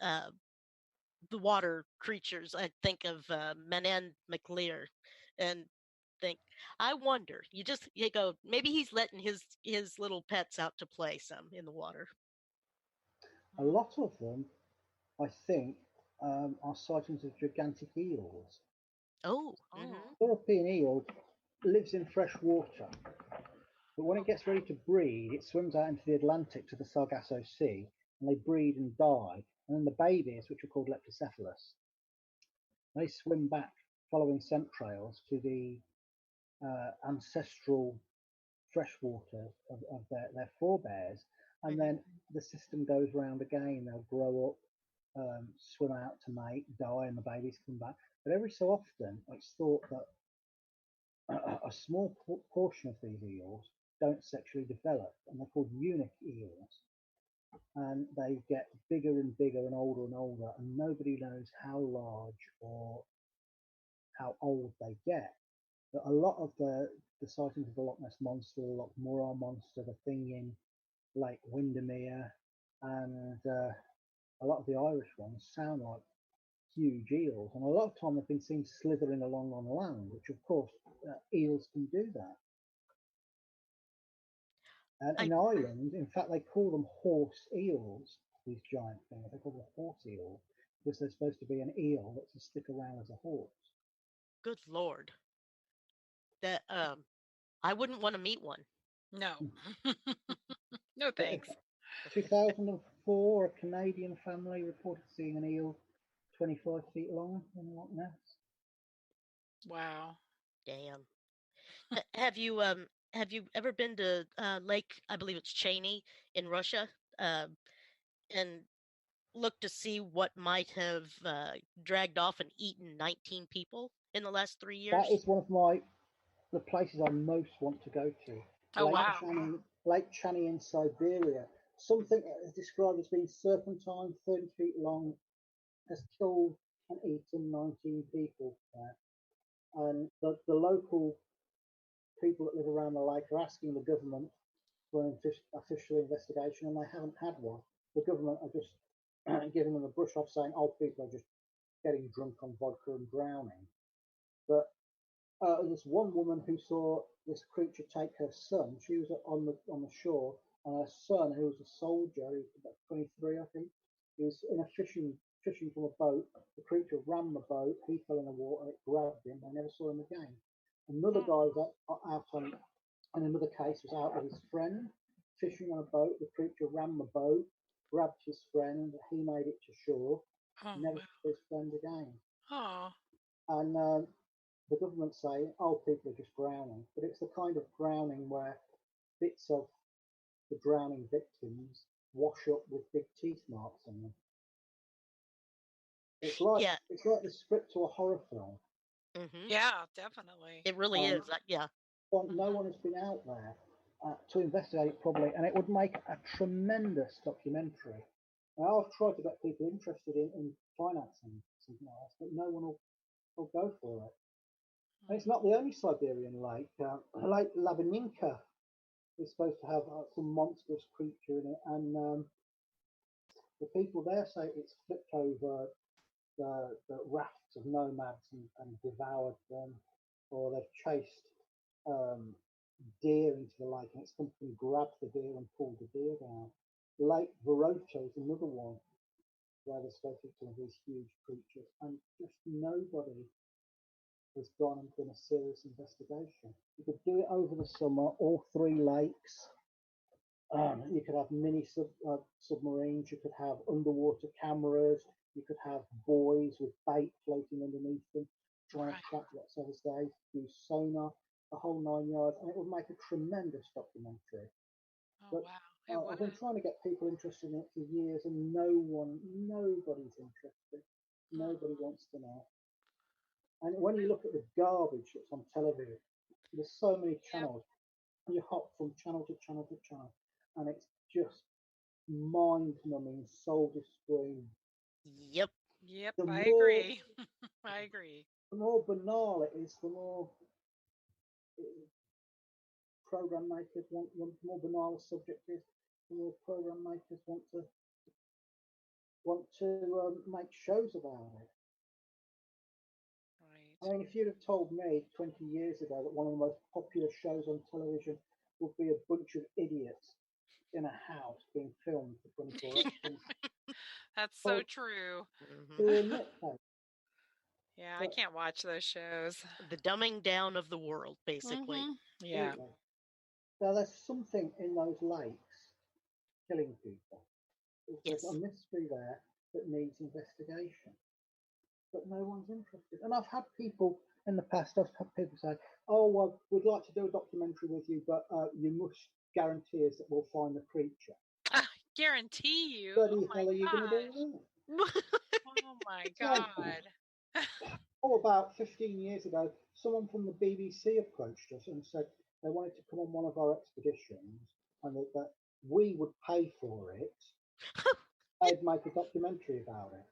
the water creatures, I think of Manan MacLear and think, I wonder, you go, maybe he's letting his little pets out to play some in the water. A lot of them, I think, are sightings of gigantic eels. Oh. European eel lives in fresh water, but when it gets ready to breed, it swims out into the Atlantic to the Sargasso Sea, and they breed and die. And then the babies, which are called leptocephalus, they swim back following scent trails to the ancestral freshwater of their forebears, and then the system goes round again. They'll grow up, swim out to mate, die, and the babies come back. But every so often, it's thought that a small portion of these eels don't sexually develop, and they're called eunuch eels. And they get bigger and bigger and older, and nobody knows how large or how old they get. But a lot of the sightings of the Loch Ness Monster, the Loch Monster, the thing in Lake Windermere, and a lot of the Irish ones sound like huge eels. And a lot of time they've been seen slithering along on land, which of course eels can do that. And in Ireland, in fact, they call them horse eels, these giant things. They call them horse eels because they're supposed to be an eel that's to stick around as a horse. Good Lord. That I wouldn't want to meet one. No. No thanks. 2004, a Canadian family reported seeing an eel 25 feet long in Loch Ness. Wow. Damn. Have you ever been to Lake? I believe it's Cheney in Russia, and looked to see what might have dragged off and eaten 19 people in the last 3 years? That is one of the places I most want to go to. Oh, wow. Lake Chany in Siberia. Something that is described as being serpentine, 30 feet long, has killed and eaten 19 people there. And the local people that live around the lake are asking the government for an official investigation, and they haven't had one. The government are just giving them a brush off, saying, "Oh, people are just getting drunk on vodka and drowning." But there's one woman who saw this creature take her son. She was on the shore, and her son, who was a soldier, he was about 23, I think, he was in a fishing from a boat. The creature ran the boat. He fell in the water. It grabbed him. They never saw him again. Another guy was out on, in another case, was out with his friend fishing on a boat. The creature ran the boat, grabbed his friend. He made it to shore. Never saw his friend again. Oh. And the government say, "Oh, people are just drowning," but it's the kind of drowning where bits of the drowning victims wash up with big teeth marks on them. It's like the script to a horror film. Mm-hmm. Yeah, definitely. It really is. Yeah. Well, no one has been out there to investigate it properly, and it would make a tremendous documentary. Now, I've tried to get people interested in financing something like this, but no one will go for it. And it's not the only Siberian lake. Lake Labaninka is supposed to have some monstrous creature in it, and the people there say it's flipped over the rafts of nomads and devoured them, or they've chased deer into the lake, and it's come and grabbed the deer and pulled the deer down. Lake Vorota is another one where they're supposed to some of these huge creatures, and just nobody has gone and done a serious investigation. You could do it over the summer, all three lakes. You could have mini submarines, you could have underwater cameras, you could have buoys with bait floating underneath them, trying to track whatever's there, use sonar, the whole 9 yards, and it would make a tremendous documentary. Oh, wow. I've been trying to get people interested in it for years, and nobody's interested. Nobody wants to know. And when you look at the garbage that's on television, there's so many channels, and you hop from channel to channel to channel, and it's just mind-numbing, soul-destroying. Yep. I agree. I agree. The more banal it is, the more program makers want. The more banal a subject is, the more program makers want to make shows about it. Right. I mean, if you'd have told me 20 years ago that one of the most popular shows on television would be a bunch of idiots in a house being filmed for 24 hours. That's so true. Yeah, I can't watch those shows. The dumbing down of the world, basically. Yeah. Now, there's something in those lakes killing people. There's a mystery there that needs investigation, but no one's interested. And I've had people in the past, say, "Oh, well, we'd like to do a documentary with you, but you must guarantee us that we'll find the creature." Guarantee you? What the hell are you going to do that? Oh my God. About 15 years ago, someone from the BBC approached us and said they wanted to come on one of our expeditions, and that we would pay for it. They'd make a documentary about it.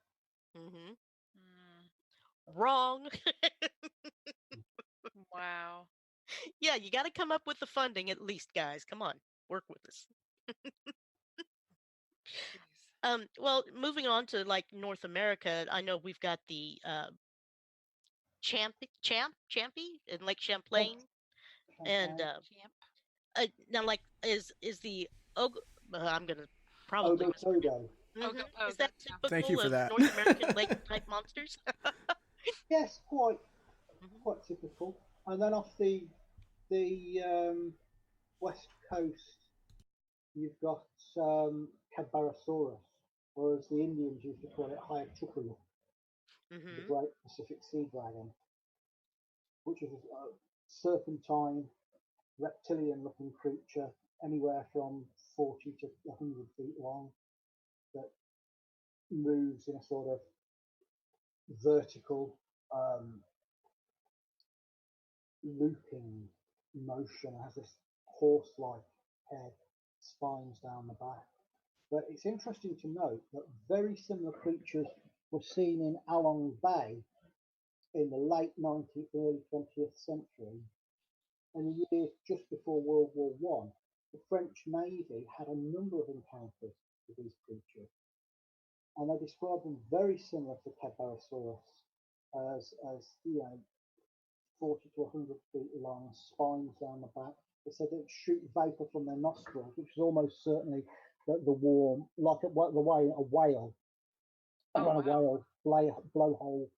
Wrong. Wow. Yeah, you got to come up with the funding at least, guys. Come on, work with us. Well, moving on to like North America, I know we've got the Champy in Lake Champlain, and now like is the I'm gonna probably is that typical Thank you for of that. North American lake type monsters? Yes, quite typical. And then off the west coast, you've got Cadbarasaurus, or as the Indians used to call it, Hyatruculus, the great Pacific sea dragon. which is a serpentine, reptilian-looking creature, anywhere from 40 to 100 feet long, that moves in a sort of vertical looping motion, has this horse-like head, spines down the back. But it's interesting to note that very similar creatures were seen in Along Bay in the late 19th, early 20th century. In the years just before World War One, the French Navy had a number of encounters with these creatures, and they described them very similar to Cadborosaurus, as 40 to 100 feet long, spines down the back. They said they'd shoot vapor from their nostrils, which is almost certainly the warm, like the way a whale, blowhole.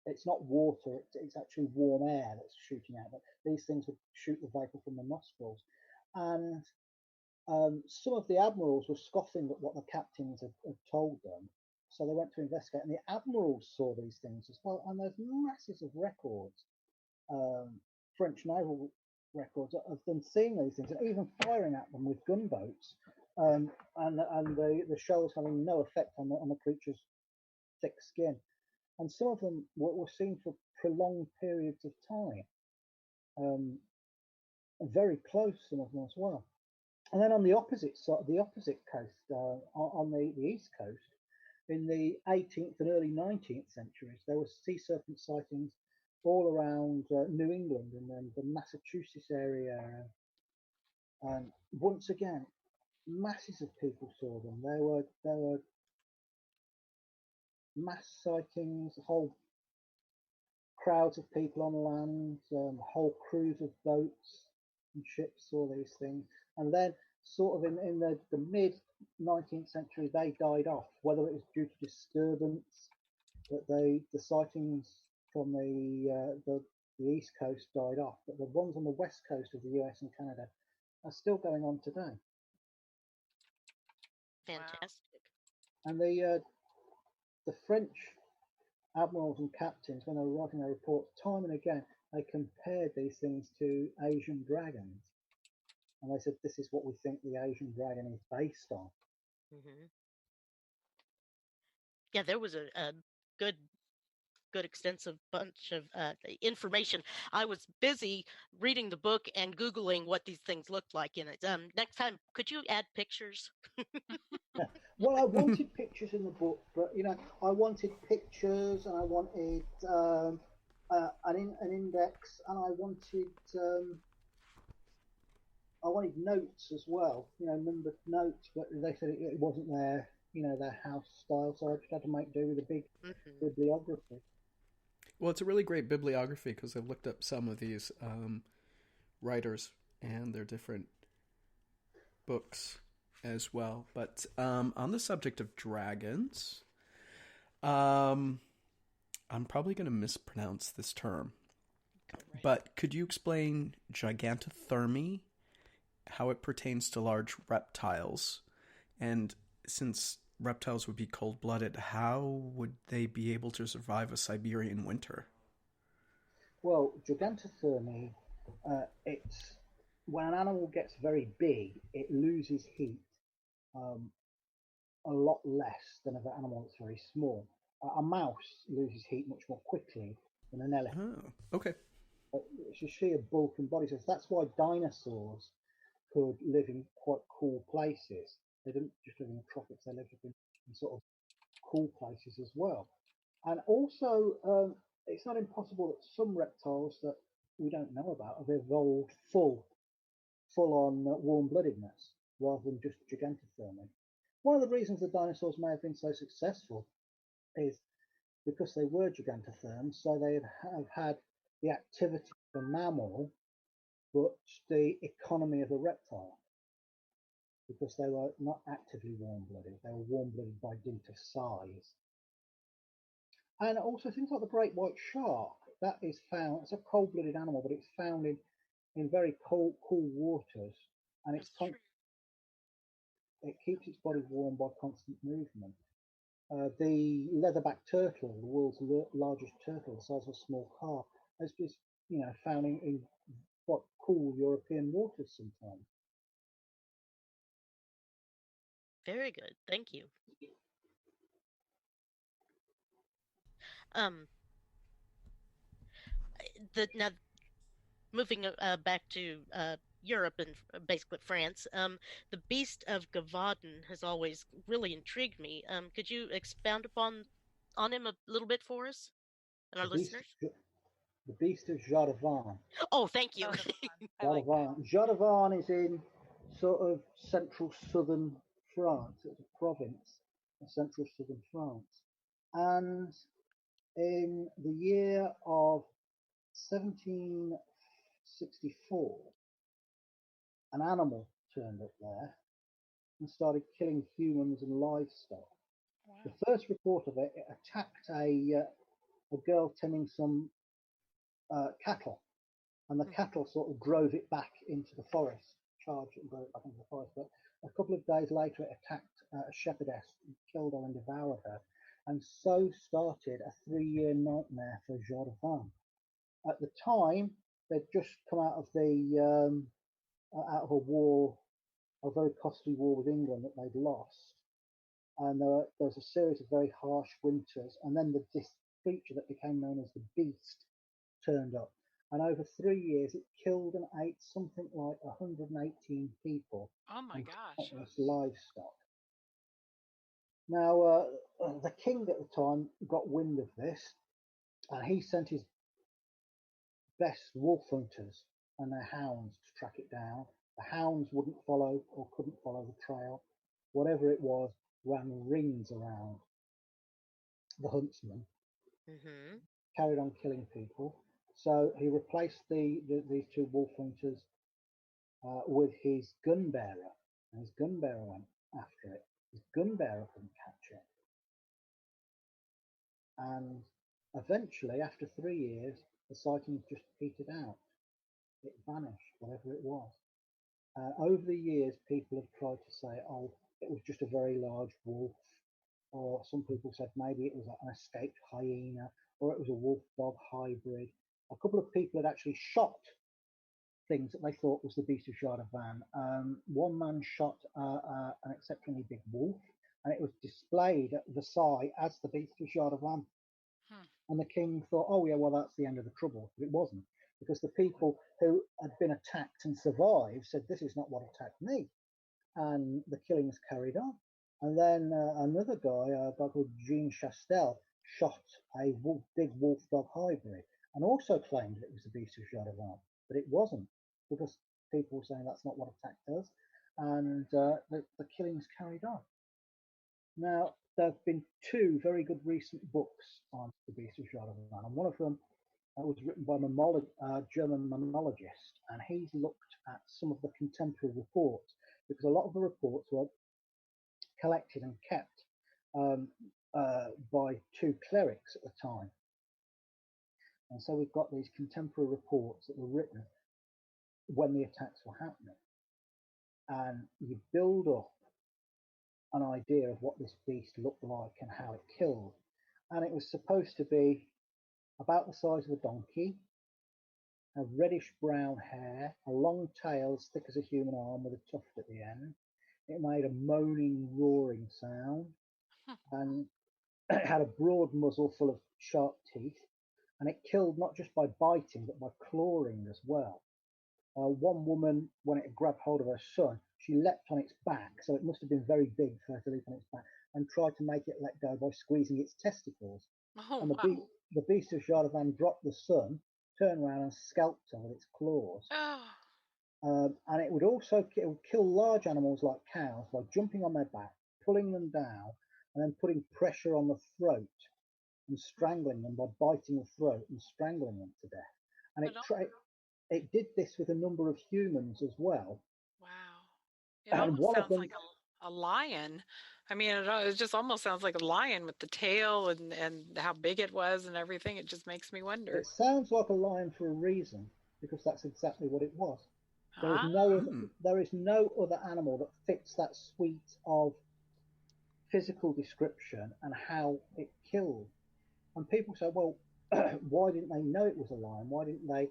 It's not water; it's actually warm air that's shooting out. But these things would shoot the vapor from the nostrils, and some of the admirals were scoffing at what the captains had told them. So they went to investigate, and the admirals saw these things as well. And there's masses of records, French naval records, of them seeing these things and even firing at them with gunboats. And the shells having no effect on the creature's thick skin. And some of them were seen for prolonged periods of time, very close, some of them as well. And then on the opposite side, the opposite coast, on the east coast, in the 18th and early 19th centuries, there were sea serpent sightings all around New England and then the Massachusetts area. And once again, masses of people saw them. There were mass sightings, whole crowds of people on land, whole crews of boats and ships saw these things. And then sort of in the mid 19th century, they died off, whether it was due to disturbance, that the sightings from the east coast died off, but the ones on the west coast of the US and Canada are still going on today. Fantastic. And the French admirals and captains, when they were writing their reports, time and again, they compared these things to Asian dragons. And they said, this is what we think the Asian dragon is based on. Mm-hmm. Yeah, there was a good extensive bunch of information. I was busy reading the book and Googling what these things looked like in it. Next time, could you add pictures? Well, I wanted pictures in the book, but I wanted pictures, and I wanted an index, and I wanted notes as well, numbered notes, but they said it wasn't their house style, so I just had to make do with a big bibliography. Well, it's a really great bibliography because I've looked up some of these writers and their different books as well. But on the subject of dragons, I'm probably going to mispronounce this term, but could you explain gigantothermy, how it pertains to large reptiles? And since reptiles would be cold-blooded, how would they be able to survive a Siberian winter? Well, gigantothermy, it's when an animal gets very big, it loses heat a lot less than if an animal that's very small. A mouse loses heat much more quickly than an elephant. Oh, okay. It's just sheer bulk and body size. That's why dinosaurs could live in quite cool places. They didn't just live in the tropics, they lived in sort of cool places as well. And also, it's not impossible that some reptiles that we don't know about have evolved full on warm-bloodedness rather than just gigantothermy. One of the reasons the dinosaurs may have been so successful is because they were gigantotherms, so they have had the activity of a mammal, but the economy of a reptile, because they were not actively warm-blooded. They were warm-blooded by dint of size. And also things like the great white shark, that is found, it's a cold-blooded animal, but it's found in very cool waters, and it keeps its body warm by constant movement. The leatherback turtle, the world's largest turtle, the size of a small car, has just, found in quite cool European waters sometimes. Very good. Thank you. Now, moving back to Europe and basically France, the beast of Gavaden has always really intrigued me. Could you expound on him a little bit for us and our listeners? The beast of Jardin. Oh, thank you. Jardin is in sort of central southern France. It's a province of central southern France. And in the year of 1764, an animal turned up there and started killing humans and livestock. Wow. The first report of it attacked a girl tending some cattle, and the cattle sort of drove it back into the forest, charged it and drove it back into the forest. But a couple of days later, it attacked a shepherdess, killed her and devoured her, and so started a 3-year nightmare for Jardin. At the time, they'd just come out of a war, a very costly war with England that they'd lost, and there was a series of very harsh winters, and then this creature that became known as the Beast turned up, and over 3 years it killed and ate something like 118 people. Oh my gosh! Livestock. Now, the king at the time got wind of this, and he sent his best wolf hunters and their hounds to track it down. The hounds wouldn't follow or couldn't follow the trail. Whatever it was, ran rings around the huntsman, carried on killing people. So he replaced these 2 wolf hunters with his gun bearer, and his gun bearer went after it. His gun bearer couldn't catch it. And eventually, after 3 years, the sightings just petered out. It vanished, whatever it was. Over the years, people have tried to say, oh, it was just a very large wolf, or some people said maybe it was an escaped hyena, or it was a wolf-dog hybrid. A couple of people had actually shot things that they thought was the beast of Jardin. One man shot an exceptionally big wolf, and it was displayed at Versailles as the beast of Jardin. And the king thought, oh yeah, well, that's the end of the trouble. But it wasn't, because the people who had been attacked and survived said, this is not what attacked me. And the killings carried on. And then another guy, a guy called Jean Chastel, shot a big wolf-dog hybrid and also claimed it was the beast of Jardin, but it wasn't, because people were saying that's not what attacked us. And the killings carried on. Now, there have been 2 very good recent books on the beast of Jardin, and one of them was written by a German mammalogist, and he's looked at some of the contemporary reports, because a lot of the reports were collected and kept by 2 clerics at the time. And so we've got these contemporary reports that were written when the attacks were happening. And you build up an idea of what this beast looked like and how it killed. And it was supposed to be about the size of a donkey, a reddish brown hair, a long tail as thick as a human arm with a tuft at the end. It made a moaning, roaring sound, and it had a broad muzzle full of sharp teeth, and it killed not just by biting, but by clawing as well. One woman, when it grabbed hold of her son, she leapt on its back, so it must have been very big for her to leap on its back, and tried to make it let go by squeezing its testicles. And the beast of Jardin dropped the son, turned around and scalped her with its claws. And it would also kill large animals like cows by jumping on their back, pulling them down, and then putting pressure on the throat and strangling them by biting the throat and strangling them to death. And it did this with a number of humans as well. Wow. It almost sounds like a lion. I mean, it just almost sounds like a lion with the tail and how big it was and everything. It just makes me wonder. It sounds like a lion for a reason, because that's exactly what it was. There is no other animal that fits that suite of physical description and how it killed. And people say, well, why didn't they know it was a lion? Why didn't they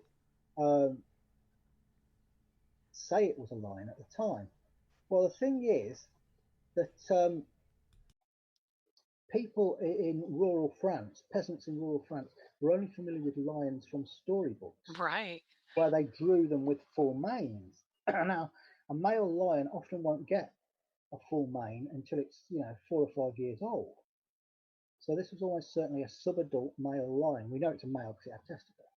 say it was a lion at the time? Well, the thing is that people in rural France, peasants in rural France, were only familiar with lions from storybooks, Right. where they drew them with full manes. Now, a male lion often won't get a full mane until it's 4 or 5 years old. So this was almost certainly a subadult male lion. We know it's a male because it had testicles.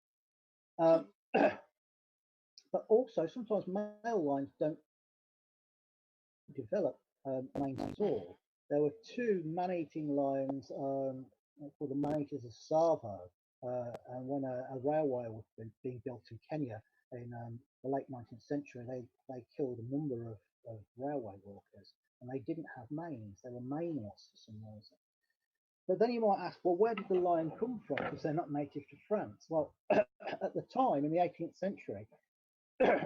But also, sometimes male lions don't develop manes at all. There were 2 man-eating lions called the man-eaters of Savo, and when a railway was being built in Kenya in the late 19th century, they killed a number of railway workers, and they didn't have manes. They were maneless for some reason. But then you might ask, well, where did the lion come from? Because they're not native to France. Well, at the time, in the 18th century,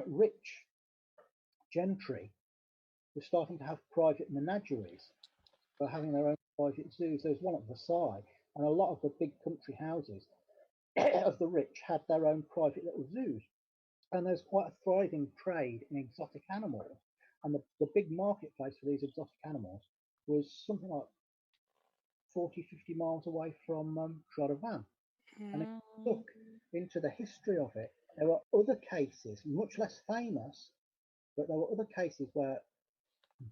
rich gentry were starting to have private menageries for having their own private zoos. There's one at Versailles, and a lot of the big country houses of the rich had their own private little zoos. And there's quite a thriving trade in exotic animals. And the big marketplace for these exotic animals was something like 40, 50 miles away from Charavan. And if you look into the history of it, there were other cases, much less famous, but there were other cases where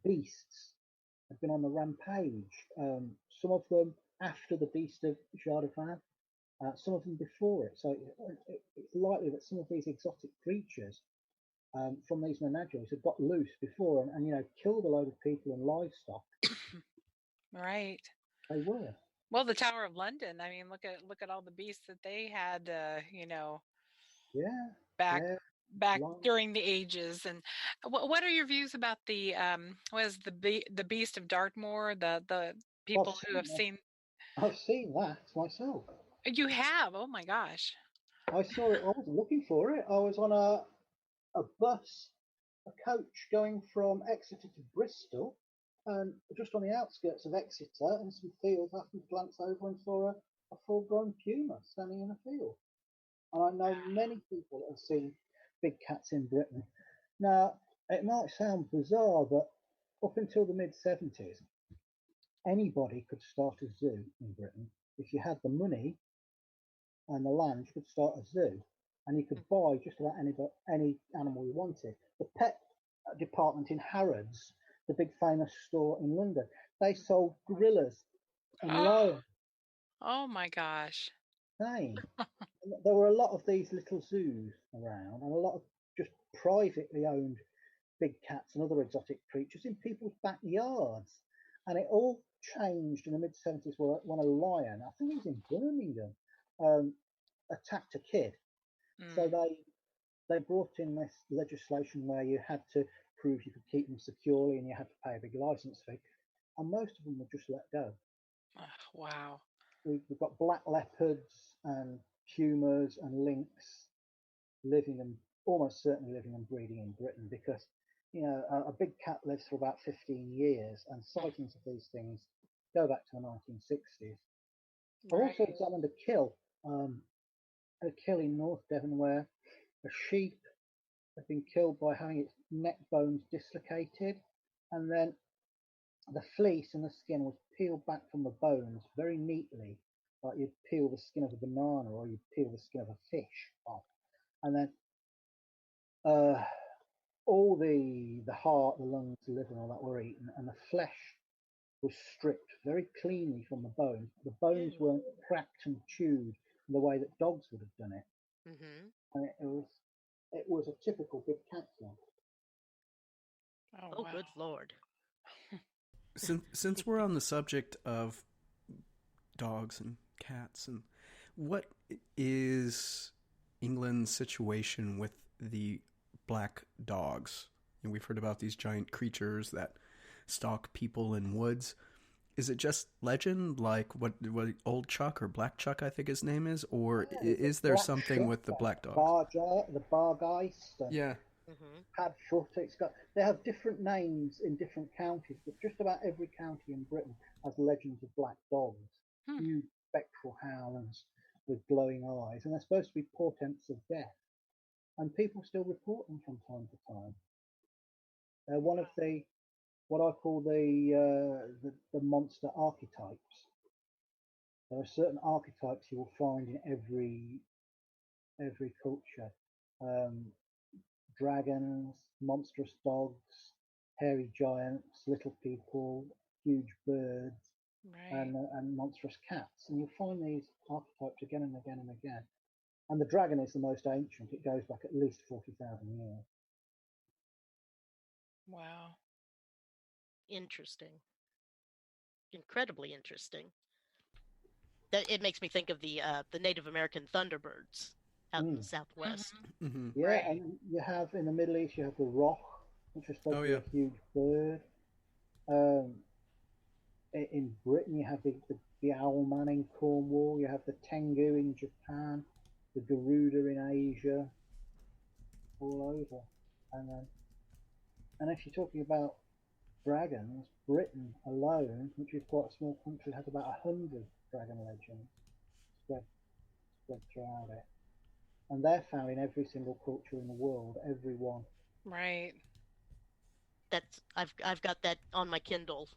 beasts had been on the rampage. Some of them after the beast of Charavan, some of them before it. So it's likely that some of these exotic creatures from these menageries had got loose before and killed a load of people and livestock. Right. They were. Well, the Tower of London. I mean, look at all the beasts that they had. Back long. during the ages. And what are your views about the was the Beast of Dartmoor? The people who have seen. I've seen that myself. You have? Oh my gosh! I saw it. I was looking for it. I was on a bus, a coach going from Exeter to Bristol, and just on the outskirts of Exeter in some fields, I happened to glance over and saw a full-grown puma standing in a field. And I know many people that have seen big cats in Britain. Now, it might sound bizarre, but up until the mid-70s, anybody could start a zoo in Britain. If you had the money and the land, you could start a zoo, and you could buy just about any animal you wanted. The pet department in Harrods, the big famous store in London, they sold gorillas and lions. Oh my gosh! There were a lot of these little zoos around, and a lot of just privately owned big cats and other exotic creatures in people's backyards. And it all changed in the mid-70s when a lion, I think it was in Birmingham, attacked a kid. So they brought in this legislation where you had to prove you could keep them securely and you had to pay a big license fee. And most of them were just let go. Wow. We've got black leopards and pumas and lynx almost certainly living and breeding in Britain, because a big cat lives for about 15 years, and sightings of these things go back to the 1960s. I also examined a kill in North Devon where a sheep had been killed by having its neck bones dislocated, and then the fleece and the skin was peeled back from the bones very neatly, like you'd peel the skin of a banana or you'd peel the skin of a fish off. And then all the heart, the lungs, the liver, and all that were eaten, and the flesh was stripped very cleanly from the bones. The bones weren't cracked and chewed the way that dogs would have done it. Mm-hmm. And it was a typical big cat kill. Oh, wow. Good Lord. Since we're on the subject of dogs and cats, and what is England's situation with the black dogs? And we've heard about these giant creatures that stalk people in woods. Is it just legend, like what Old Chuck or Black Chuck, I think his name is, or is there something Chuck, with the black dogs? The Bargeist. Yeah. Padfoot. They have different names in different counties, but just about every county in Britain has legends of black dogs, huge spectral hounds, with glowing eyes, and they're supposed to be portents of death. And people still report them from time to time. They're one of the what I call the monster archetypes. There are certain archetypes you will find in every culture. Dragons, monstrous dogs, hairy giants, little people, huge birds, and monstrous cats. And you'll find these archetypes again and again and again. And the dragon is the most ancient. It goes back at least 40,000 years. Wow. Interesting. Incredibly interesting. That it makes me think of the Native American thunderbirds out in the Southwest. Mm-hmm. Yeah, and you have in the Middle East, you have the roc, which is supposed to be a huge bird. In Britain, you have the owlman in Cornwall. You have the tengu in Japan, the garuda in Asia, all over. And if you're talking about dragons, Britain alone, which is quite a small country, has about 100 dragon legends spread throughout it. And they're found in every single culture in the world, every one. Right. That's I've got that on my Kindle,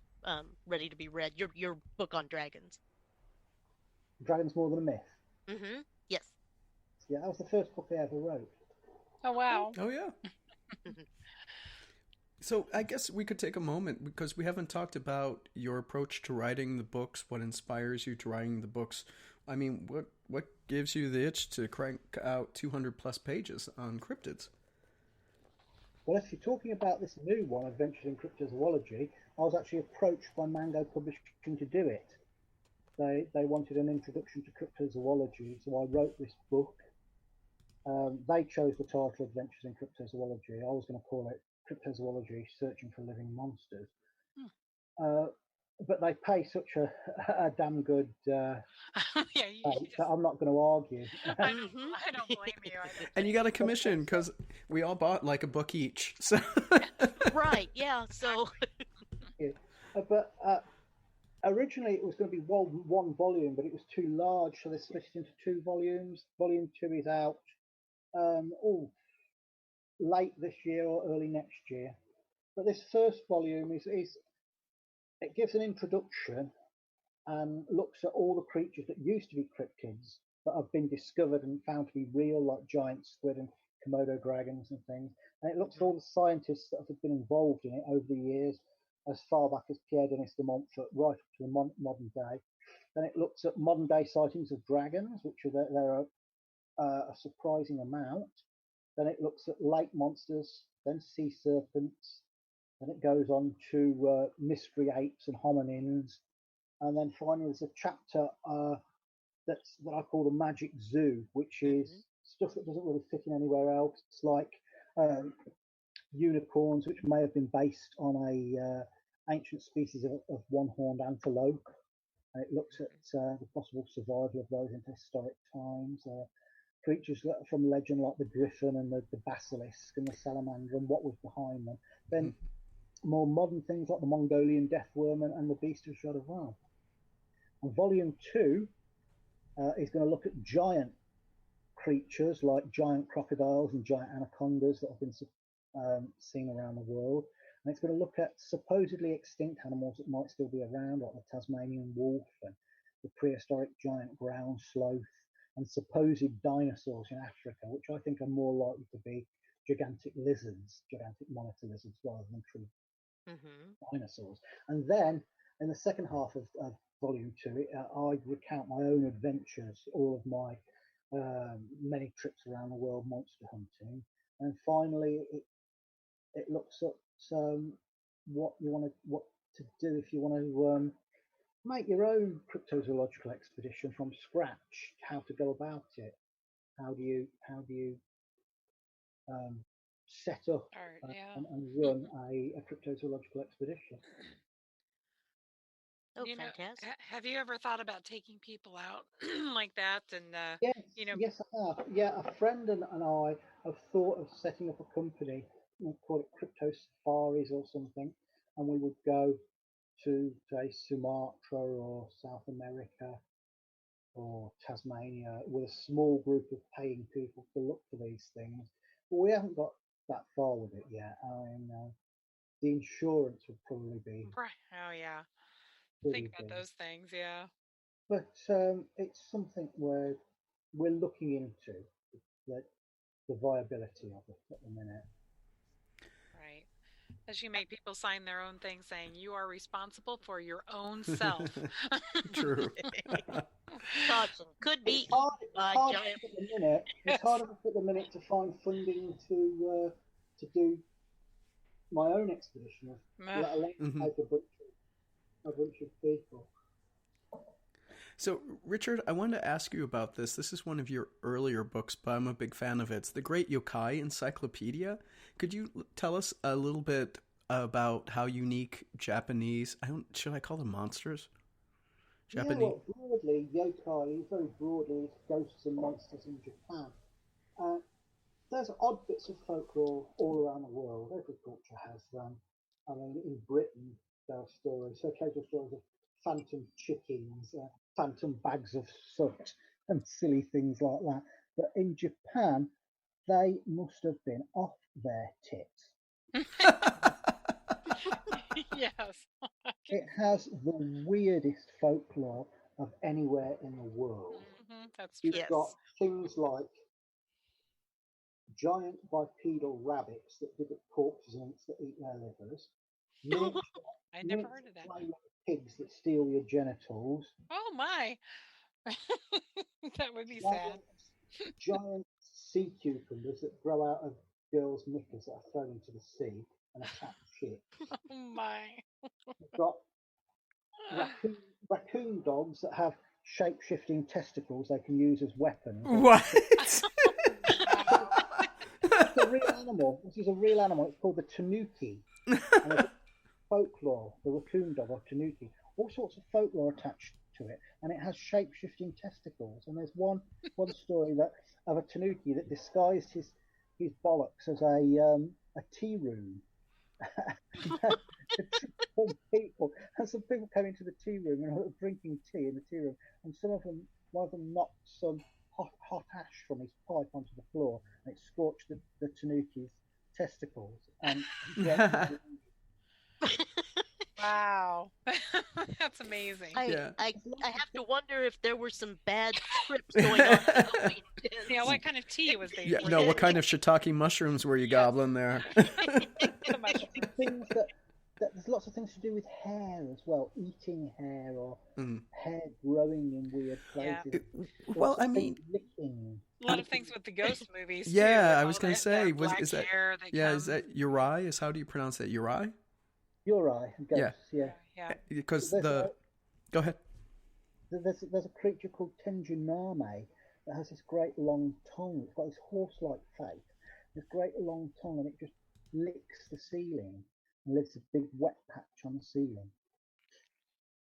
ready to be read. Your book on dragons. Dragons More Than a Myth. Mm-hmm. Yes. Yeah, that was the first book I ever wrote. Oh wow. Oh yeah. So I guess we could take a moment, because we haven't talked about your approach to writing the books, what inspires you to writing the books. I mean, what gives you the itch to crank out 200 plus pages on cryptids? Well, if you're talking about this new one, Adventures in Cryptozoology, I was actually approached by Mango Publishing to do it. They wanted an introduction to cryptozoology, so I wrote this book. They chose the title Adventures in Cryptozoology. I was going to call it Cryptozoology Searching for Living Monsters. But they pay such a damn good that I'm not going to argue. I don't blame you. And you got a commission, because we all bought like a book each. So right, yeah. So, but originally it was going to be one volume, but it was too large, so they split it into 2 volumes. Volume 2 is out late this year or early next year. But this first volume is it gives an introduction and looks at all the creatures that used to be cryptids that have been discovered and found to be real, like giant squid and Komodo dragons and things. And it looks at all the scientists that have been involved in it over the years, as far back as Pierre-Denis de Montfort, right up to the modern day. Then it looks at modern day sightings of dragons, which there are a surprising amount. Then it looks at lake monsters, then sea serpents. Then it goes on to mystery apes and hominins. And then finally there's a chapter that I call the Magic Zoo, which is stuff that doesn't really fit in anywhere else. It's like unicorns, which may have been based on a ancient species of one-horned antelope. And it looks at the possible survival of those into historic times. Creatures from legend like the griffin and the basilisk and the salamander and what was behind them. Then more modern things like the Mongolian Deathworm and the beast of Shadowval. And volume 2 is going to look at giant creatures like giant crocodiles and giant anacondas that have been seen around the world. And it's going to look at supposedly extinct animals that might still be around, like the Tasmanian wolf and the prehistoric giant ground sloth, and supposed dinosaurs in Africa, which I think are more likely to be gigantic lizards, gigantic monitor lizards, rather than true dinosaurs. And then in the second half of volume 2, I recount my own adventures, all of my many trips around the world monster hunting. And finally, it looks at what to do if you want to make your own cryptozoological expedition from scratch. How to go about it? How do you set up and run a cryptozoological expedition? Oh, fantastic! Have you ever thought about taking people out like that? And yes, I have. Yeah, a friend and I have thought of setting up a company. We'll call it Crypto Safaris or something, and we would go to, say, Sumatra or South America or Tasmania with a small group of paying people to look for these things. But we haven't got that far with it yet. I mean, the insurance would probably be. Oh yeah. Think about those things, yeah. But it's something where we're looking into the viability of it at the minute. Right. As you make people sign their own thing saying you are responsible for your own self. True. Could be. It's hard at the minute to find funding to do my own expedition, let alone take a bunch of people. So, Richard, I wanted to ask you about this. This is one of your earlier books, but I'm a big fan of it. It's the Great Yokai Encyclopedia. Could you tell us a little bit about how unique Japanese, should I call them monsters? Japanese. Yeah, well, broadly, yokai, very broadly, is ghosts and monsters in Japan. There's odd bits of folklore all around the world. Every culture has them. I mean, in Britain, there are stories, occasional stories of phantom chickens, phantom bags of soot, and silly things like that. But in Japan, they must have been off their tits. Yes. It has the weirdest folklore of anywhere in the world. That's true. You've got things like giant bipedal rabbits that dig up corpses and eat their livers. I never heard of that. Pigs that steal your genitals. Oh my! That would be sad. Giant sea cucumbers that grow out of girls' knickers that are thrown into the sea and attack ships. Oh my! You've got raccoon dogs that have shape-shifting testicles they can use as weapons. What? It's a real animal. This is a real animal. It's called the tanuki. And folklore, the raccoon dog or tanuki. All sorts of folklore attached to it, and it has shape-shifting testicles. And there's one story of a tanuki that disguised his bollocks as a tea room. Some people came into the tea room and were drinking tea in the tea room, and one of them knocked some hot ash from his pipe onto the floor, and it scorched the tanuki's testicles. And wow, that's amazing. I have to wonder if there were some bad scripts going on. Yeah, what kind of tea was they? Yeah, no, what kind of shiitake mushrooms were you gobbling there? Things that there's lots of things to do with hair as well, eating hair or hair growing in weird places. Yeah. Well, I mean, licking. A lot of things with the ghost movies. Yeah, too, I was going to say, is that Uri? How do you pronounce that? Uri? Uri. Ghosts, yeah. Because go ahead. There's a creature called Tenjiname that has this great long tongue. It's got this horse-like face, this great long tongue, and it just licks the ceiling and leaves a big wet patch on the ceiling.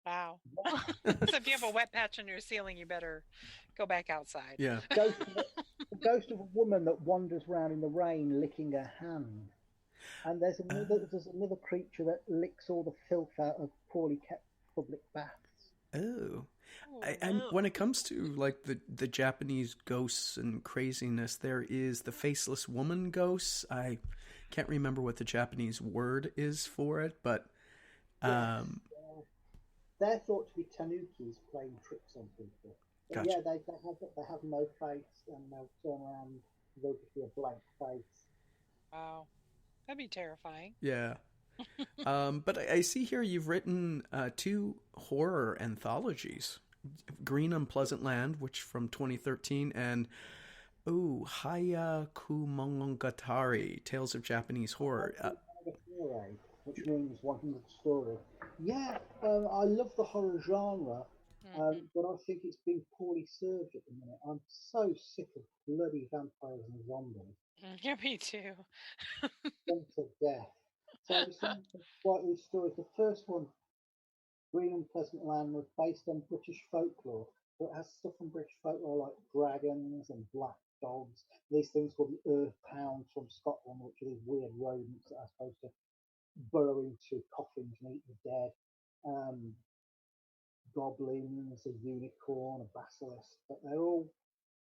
Wow. So if you have a wet patch on your ceiling, you better go back outside. Yeah. The ghost of a woman that wanders around in the rain licking her hand. And there's another creature that licks all the filth out of poorly kept public baths. Oh. And when it comes to like the Japanese ghosts and craziness, there is the faceless woman ghosts. I can't remember what the Japanese word is for it, but they're thought to be tanukis playing tricks on people. But gotcha. Yeah, they have no face, and they'll turn around and they'll just be a blank face. Wow, that'd be terrifying. Yeah. But I see here you've written 2 horror anthologies. Green Unpleasant Land, which from 2013, and Hayakumonogatari, Tales of Japanese Horror. Which means 100 stories. Yeah, I love the horror genre, but I think it's been poorly served at the minute. I'm so sick of bloody vampires and zombies. Yeah, me too. Done to death. So I decided to write these stories. The first one, Green Unpleasant Land, was based on British folklore. So it has stuff from British folklore like dragons and black dogs. These things called the earth hounds from Scotland, which are these weird rodents that are supposed to burrow into coffins and eat the dead. goblins, a unicorn, a basilisk, but they're all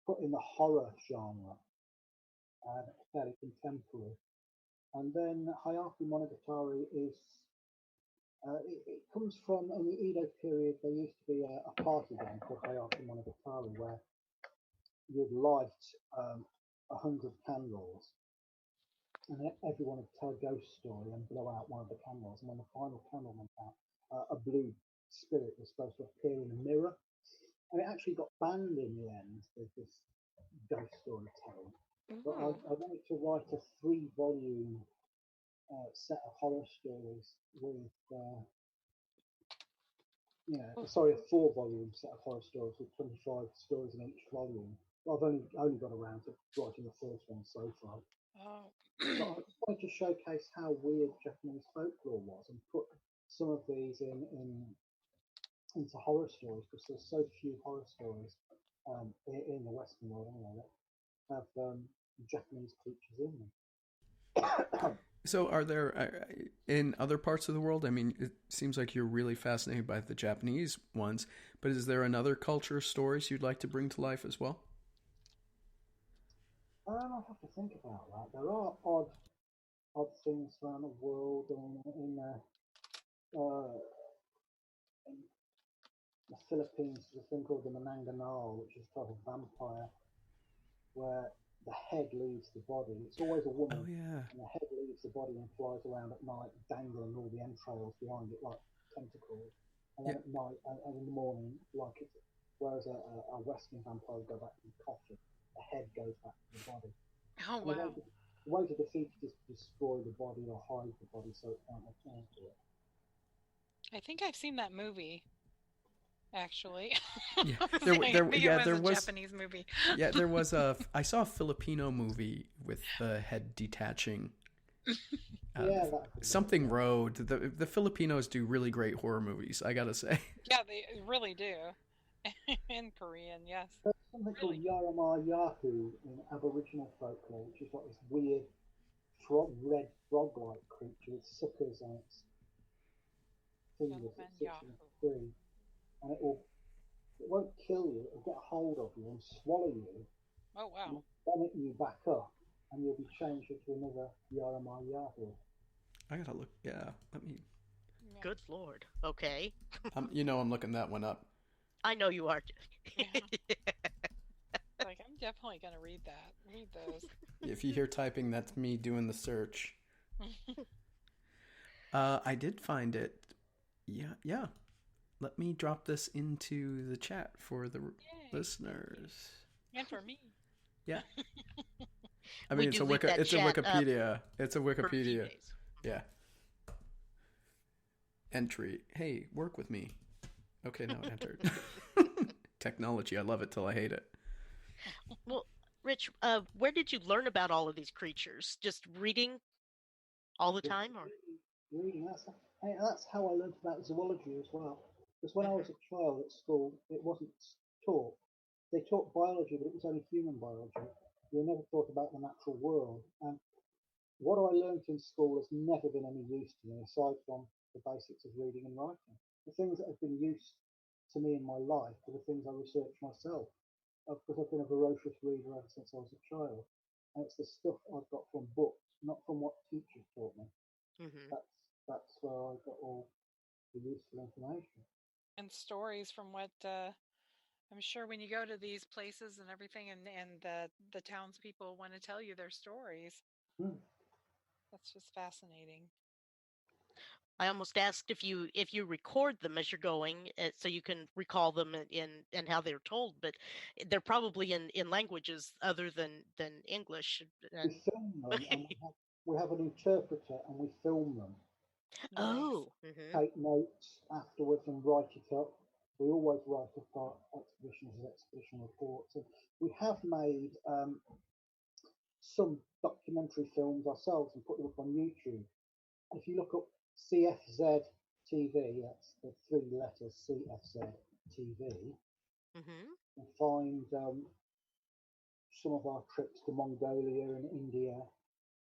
put in the horror genre, fairly contemporary. And then Hayate Monogatari is, it comes from, in the Edo period, there used to be a party game called Hayate Monogatari where you'd light 100 candles, and everyone would tell a ghost story and blow out one of the candles. And when the final candle went out, a blue spirit was supposed to appear in a mirror. And it actually got banned in the end, this ghost storytelling. But I wanted to write a 3-volume set of horror stories with, a 4-volume set of horror stories with 25 stories in each volume. I've only got around to writing the first one so far. Oh. But I wanted to showcase how weird Japanese folklore was and put some of these into horror stories, because there's so few horror stories in the Western world anyway that have Japanese creatures in them. So are there, in other parts of the world, I mean, it seems like you're really fascinated by the Japanese ones, but is there another culture stories you'd like to bring to life as well? I'll have to think about that. There are odd things around the world. In the Philippines, there's a thing called the Ninki-Naka, which is a type of vampire, where the head leaves the body. It's always a woman, and the head leaves the body and flies around at night, dangling all the entrails behind it like tentacles. And then at night, and in the morning, whereas a Western vampire would go back to the coffin, the head goes back to the body. Oh, wow. The way to defeat it is to destroy the body or hide the body so it can't return to it. I think I've seen that movie, actually. Yeah, there was a Japanese movie. Yeah, there was I saw a Filipino movie with the head detaching. Something Road. The Filipinos do really great horror movies, I gotta say. Yeah, they really do. In Korean, yes. There's something called Yarama Yahu in Aboriginal folklore, which is like this weird red frog-like creature with suckers on its fingers that sits in a tree, and it won't kill you. It'll get a hold of you and swallow you. Oh wow! And vomit you back up, and you'll be changed into another Yarama Yahu. I gotta look. Yeah, let me. Good Lord. Okay. I'm looking that one up. I know you are. Yeah. Like, I'm definitely going to read that. Read those. If you hear typing, that's me doing the search. I did find it. Yeah. Let me drop this into the chat for the listeners. And for me. Yeah. I mean, it's a Wikipedia. It's a Wikipedia. Yeah. Entry. Hey, work with me. Okay, now entered. Technology, I love it till I hate it. Well, Rich, where did you learn about all of these creatures? Just reading all the time, or reading? That's how I learned about zoology as well. Because when I was a child at school, it wasn't taught. They taught biology, but it was only human biology. We never thought about the natural world. And what I learned in school has never been any use to me, aside from the basics of reading and writing. The things that have been used to me in my life are the things I research myself, because I've been a voracious reader ever since I was a child, and it's the stuff I've got from books, not from what teachers taught me. Mm-hmm. That's where I got all the useful information and stories from what I'm sure when you go to these places and everything, and the townspeople want to tell you their stories. That's just fascinating. I almost asked if you record them as you're going, so you can recall them in how they're told, but they're probably in languages other than English. And... We film them, and we have an interpreter, and we film them. Oh. Mm-hmm. Take notes afterwards and write it up. We always write up our expedition reports. And we have made some documentary films ourselves and put them up on YouTube. If you look up CFZ TV, that's the 3 letters CFZ TV, and find some of our trips to Mongolia and India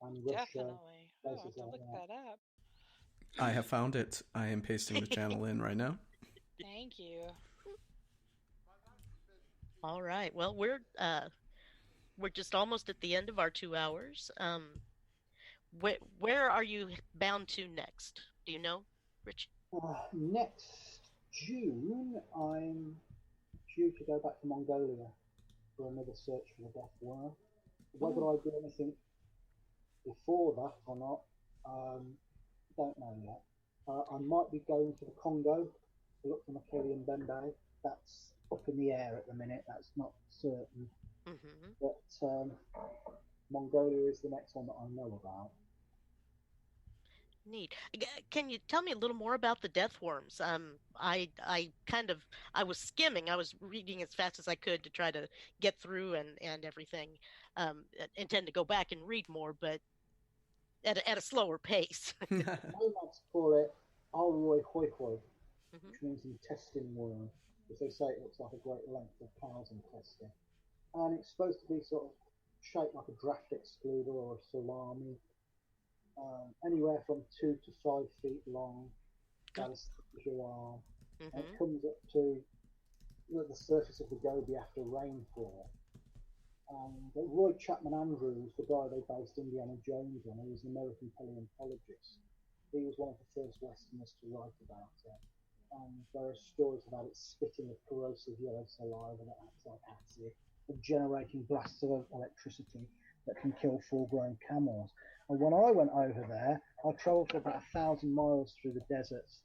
and Russia. Definitely. I'll have to look that up. I have found it. I am pasting the channel in right now. Thank you. All right. Well, we're just almost at the end of our 2 hours. Where are you bound to next? Do you know, Rich? Next June, I'm due to go back to Mongolia for another search for the death worm. Whether I do anything before that or not, don't know yet. I might be going to the Congo to look for Mongolian. That's up in the air at the minute. That's not certain. Mm-hmm. But Mongolia is the next one that I know about. Neat. Can you tell me a little more about the death worms? I was skimming. I was reading as fast as I could to try to get through and everything. Intend to go back and read more, but at a slower pace. Nomads call it Alroy hoi hoi, which means intestine worm, because they say it looks like a great length of cow's intestine. And it's supposed to be sort of shaped like a draft excluder or a salami. Anywhere from 2 to 5 feet long, about as thick as your arm. And it comes up to the surface of the Gobi after rainfall. And Roy Chapman Andrews, the guy they based Indiana Jones on, who was an American paleontologist, he was one of the first Westerners to write about it. And there are stories about it spitting a corrosive yellow saliva that acts like acid and generating blasts of electricity that can kill full-grown camels. And when I went over there, I travelled for about 1,000 miles through the deserts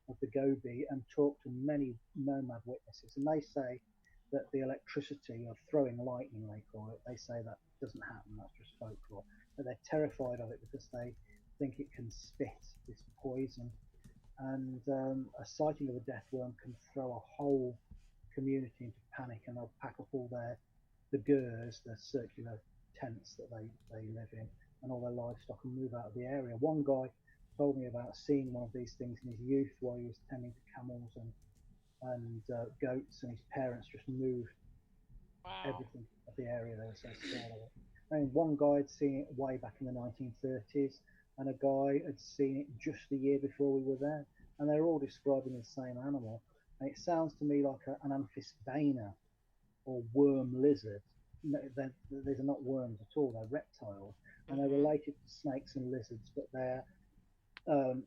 of the Gobi and talked to many nomad witnesses. And they say that the electricity of throwing lightning, they call it, they say that doesn't happen, that's just folklore. But they're terrified of it because they think it can spit this poison. And a sighting of a death worm can throw a whole community into panic, and they'll pack up all the gurs, the circular tents that they live in, and all their livestock, and move out of the area. One guy told me about seeing one of these things in his youth while he was tending to camels and goats, and his parents just moved everything of the area. They were so scared of it. I mean, one guy had seen it way back in the 1930s, and a guy had seen it just the year before we were there, and they're all describing the same animal. And it sounds to me like an amphisbaena or worm lizard. No, these are not worms at all, they're reptiles, and they're related to snakes and lizards, but they're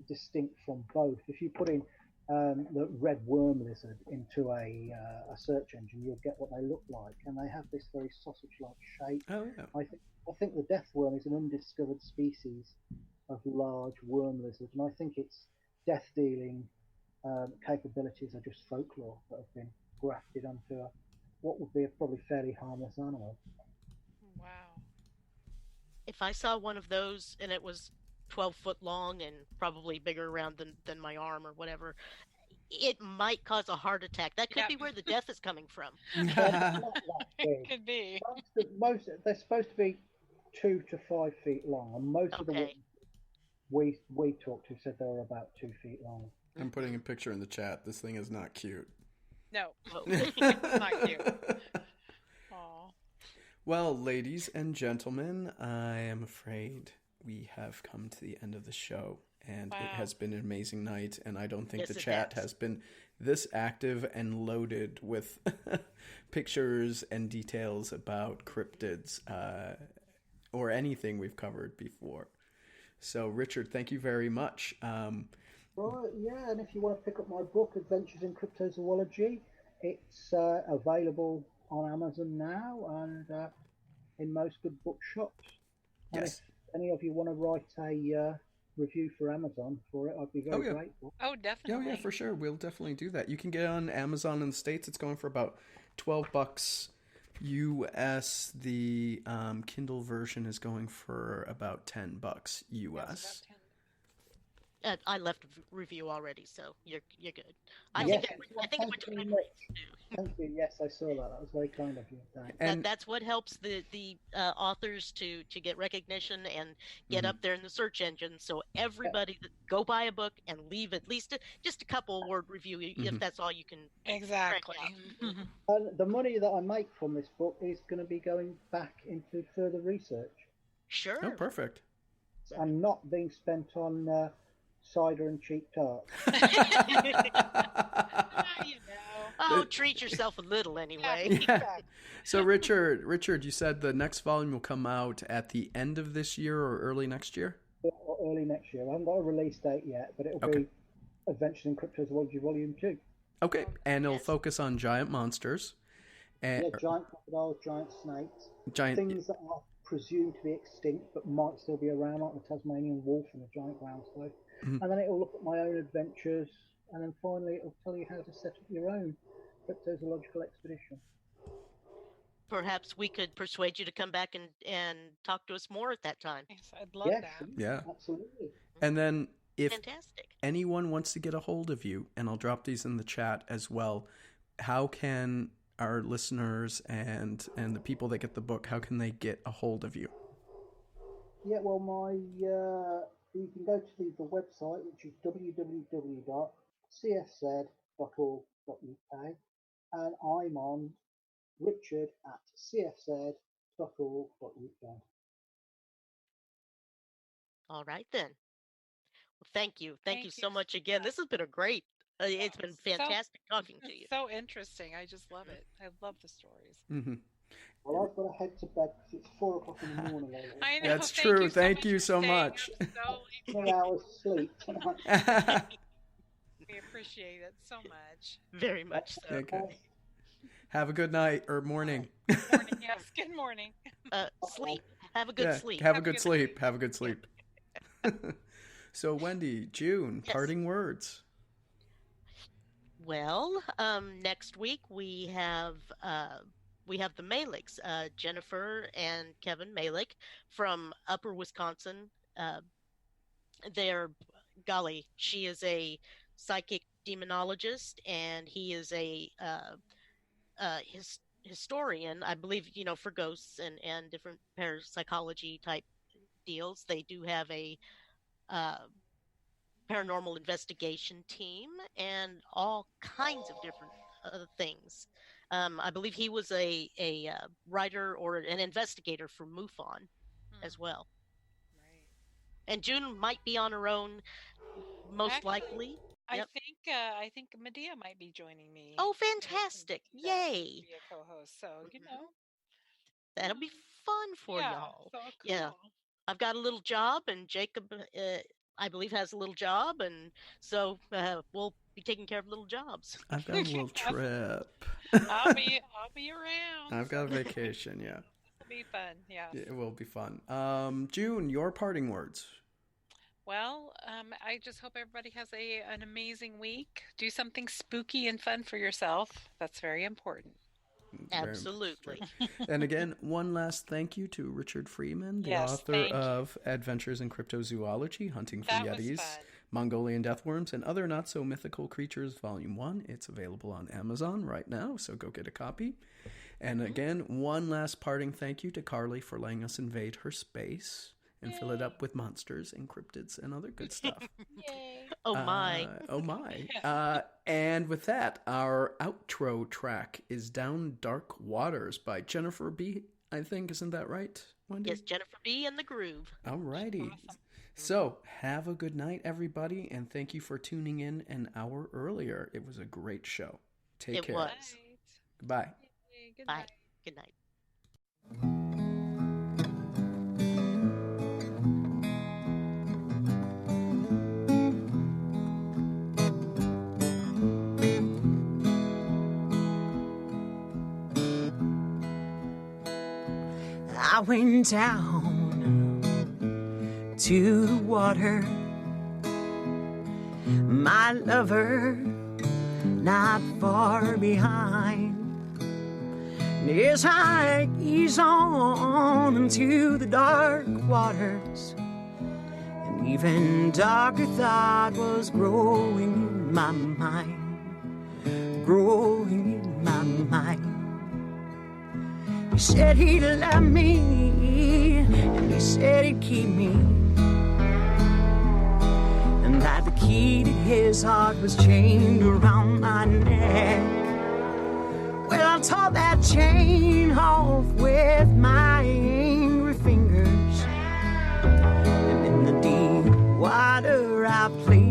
distinct from both. If you put in the red worm lizard into a search engine, you'll get what they look like, and they have this very sausage-like shape. Oh, yeah. I think the death worm is an undiscovered species of large worm lizard, and I think its death-dealing capabilities are just folklore that have been grafted onto what would be a probably fairly harmless animal. Wow. If I saw one of those and it was 12 foot long and probably bigger around than my arm or whatever, it might cause a heart attack. That could be where the death is coming from. It could be. Most they're supposed to be 2 to 5 feet long, and most of the ones we talked to said they were about 2 feet long. I'm putting a picture in the chat. This thing is not cute. No, it's not cute. Aww. Well, ladies and gentlemen, I am afraid we have come to the end of the show, and it has been an amazing night, and I don't think the chat has been this active and loaded with pictures and details about cryptids or anything we've covered before. So, Richard, thank you very much. Right, yeah, and if you want to pick up my book, Adventures in Cryptozoology, it's available on Amazon now and in most good bookshops. And yes. If any of you want to write a review for Amazon for it, I'd be very grateful. Oh, definitely. Oh, yeah, for sure. We'll definitely do that. You can get it on Amazon in the States. It's going for about $12 US. The Kindle version is going for about $10 US. I left a review already, so you're good. I think it went to Goodreads too. Thank you. Yes, I saw that. That was very kind of you. Thanks. And that's what helps the authors to get recognition and get up there in the search engine. So everybody go buy a book and leave at least just a couple word review if that's all you can. Exactly. And the money that I make from this book is going to be going back into further research. Sure. Oh, perfect. And not being spent on cider and cheap tarts. Oh, treat yourself a little anyway. Yeah. So Richard, you said the next volume will come out at the end of this year or early next year? Or early next year. I haven't got a release date yet, but it'll be Adventures in Cryptozoology Volume 2. Okay, and it'll focus on giant monsters. And, giant crocodiles, giant snakes, things that are presumed to be extinct but might still be around, like the Tasmanian wolf and the giant ground sloth. Mm-hmm. And then it'll look at my own adventures, and then finally it'll tell you how to set up your own cryptozoological expedition. Perhaps we could persuade you to come back and talk to us more at that time. Yes, I'd love that. Yeah, absolutely. And then if Fantastic. anyone wants to get a hold of you, and I'll drop these in the chat as well, how can our listeners and the people that get the book, how can they get a hold of you? Yeah, well, you can go to the website, which is www.cfz.org.uk, and I'm on richard@cfz.org.uk. All right, then. Well, thank you. Thank you so much again. This has been a great, it's been fantastic talking to you. So interesting. I just love it. I love the stories. Mm-hmm. Well, I've got to head to bed because it's 4 o'clock in the morning. I know. That's true. Thank you so much. 3 hours sleep tonight. We appreciate it so much. Very much so. Okay. Have a good night or morning. Good morning, yes. Good morning. Sleep. Have a good sleep. Have a good sleep. Have a good sleep. So, Wendy, June, parting words. Well, next week we have the Maliks, Jennifer and Kevin Malik from Upper Wisconsin. She is a psychic demonologist, and he is a historian, I believe, for ghosts and different parapsychology type deals. They do have a paranormal investigation team and all kinds of different things. I believe he was a writer or an investigator for MUFON as well. Right. And June might be on her own, most likely. Yep. I think Medea might be joining me. Oh, fantastic! Yay! Be a co-host, so that'll be fun for y'all. So cool. Yeah, I've got a little job, and Jacob, I believe, has a little job, and so we'll be taking care of little jobs. I've got a little trip. I'll be around. I've got a vacation. Yeah. It'll be fun. Yeah. It will be fun. June, your parting words. Well, I just hope everybody has an amazing week. Do something spooky and fun for yourself. That's very important. Absolutely. And again, one last thank you to Richard Freeman, the author of Adventures in Cryptozoology, Hunting for Yetis, Mongolian Deathworms, and Other Not-So-Mythical Creatures, Volume 1. It's available on Amazon right now, so go get a copy. And again, one last parting thank you to Carly for letting us invade her space and fill it up with monsters and cryptids and other good stuff. Yay. Oh my. And with that, our outro track is Down Dark Waters by Jennifer B. I think, isn't that right, Wendy? Yes, Jennifer B. and the Groove. All righty. Awesome. So, have a good night, everybody, and thank you for tuning in an hour earlier. It was a great show. Take care. It was. Goodbye. Good Bye. night. Good night. I went down to the water, my lover not far behind. And as I ease on into the dark waters, an even darker thought was growing in my mind, growing in my mind. He said he'd love me, and he said he'd keep me, and that the key to his heart was chained around my neck. Well, I tore that chain off with my angry fingers, and in the deep water I played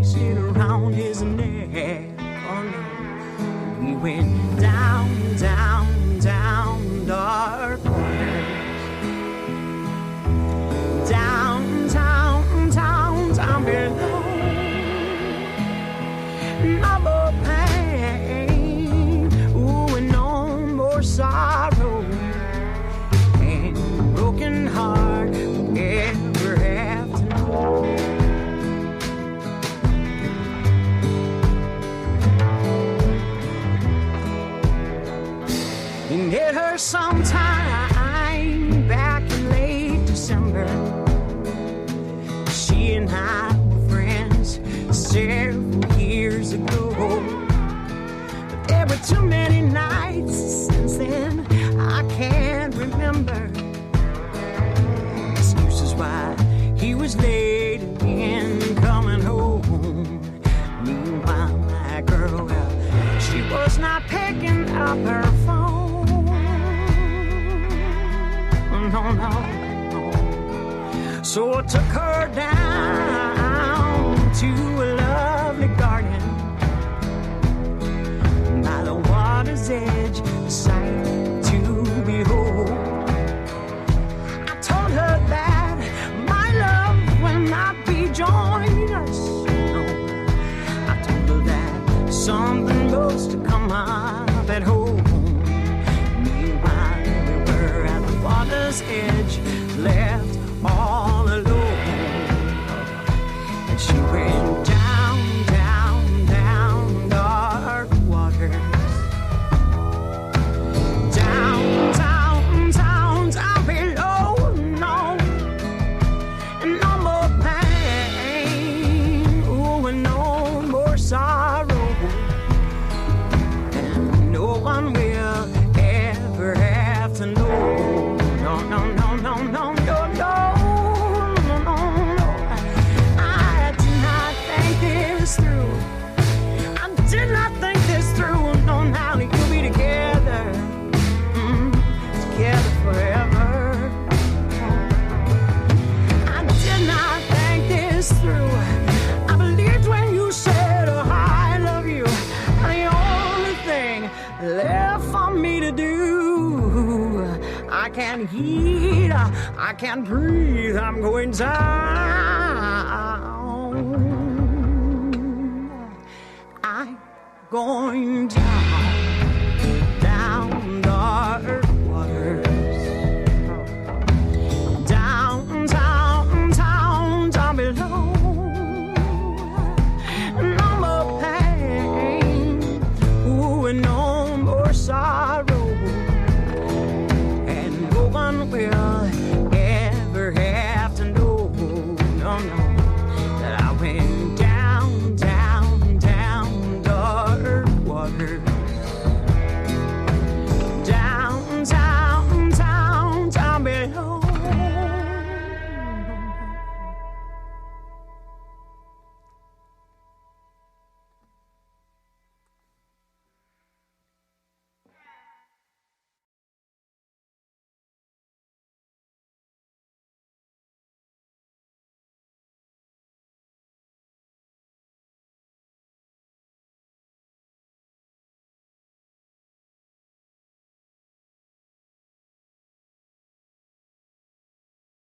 no more pain, ooh, and no more sorrow, and broken heart will ever have to know. And it hurt sometime back in late December. She and I were friends several years ago. But there were too many nights since then I can't remember. Excuses why he was late again coming home. Meanwhile, my girl, well, she was not picking up her phone. No, no, no. So I took her down to a lovely garden by the water's edge, a sight to behold. I told her that my love will not be joining us. No, I told her that something was to come up at home. Meanwhile, we were at the water's edge, left all alone. And she went down, down, down dark waters. Down, down, down, down below. No, and no more pain, ooh, and no more sorrow. And no one will ever have to know. No, no, no, no, no, no, no, no, no, no. I did not think this through. I did not think this through. No, now that you'll be together, together forever. I did not think this through. I believed when you said, oh, I love you. The only thing left for me to do. I can't eat, I can't breathe, I'm going down. I'm going down.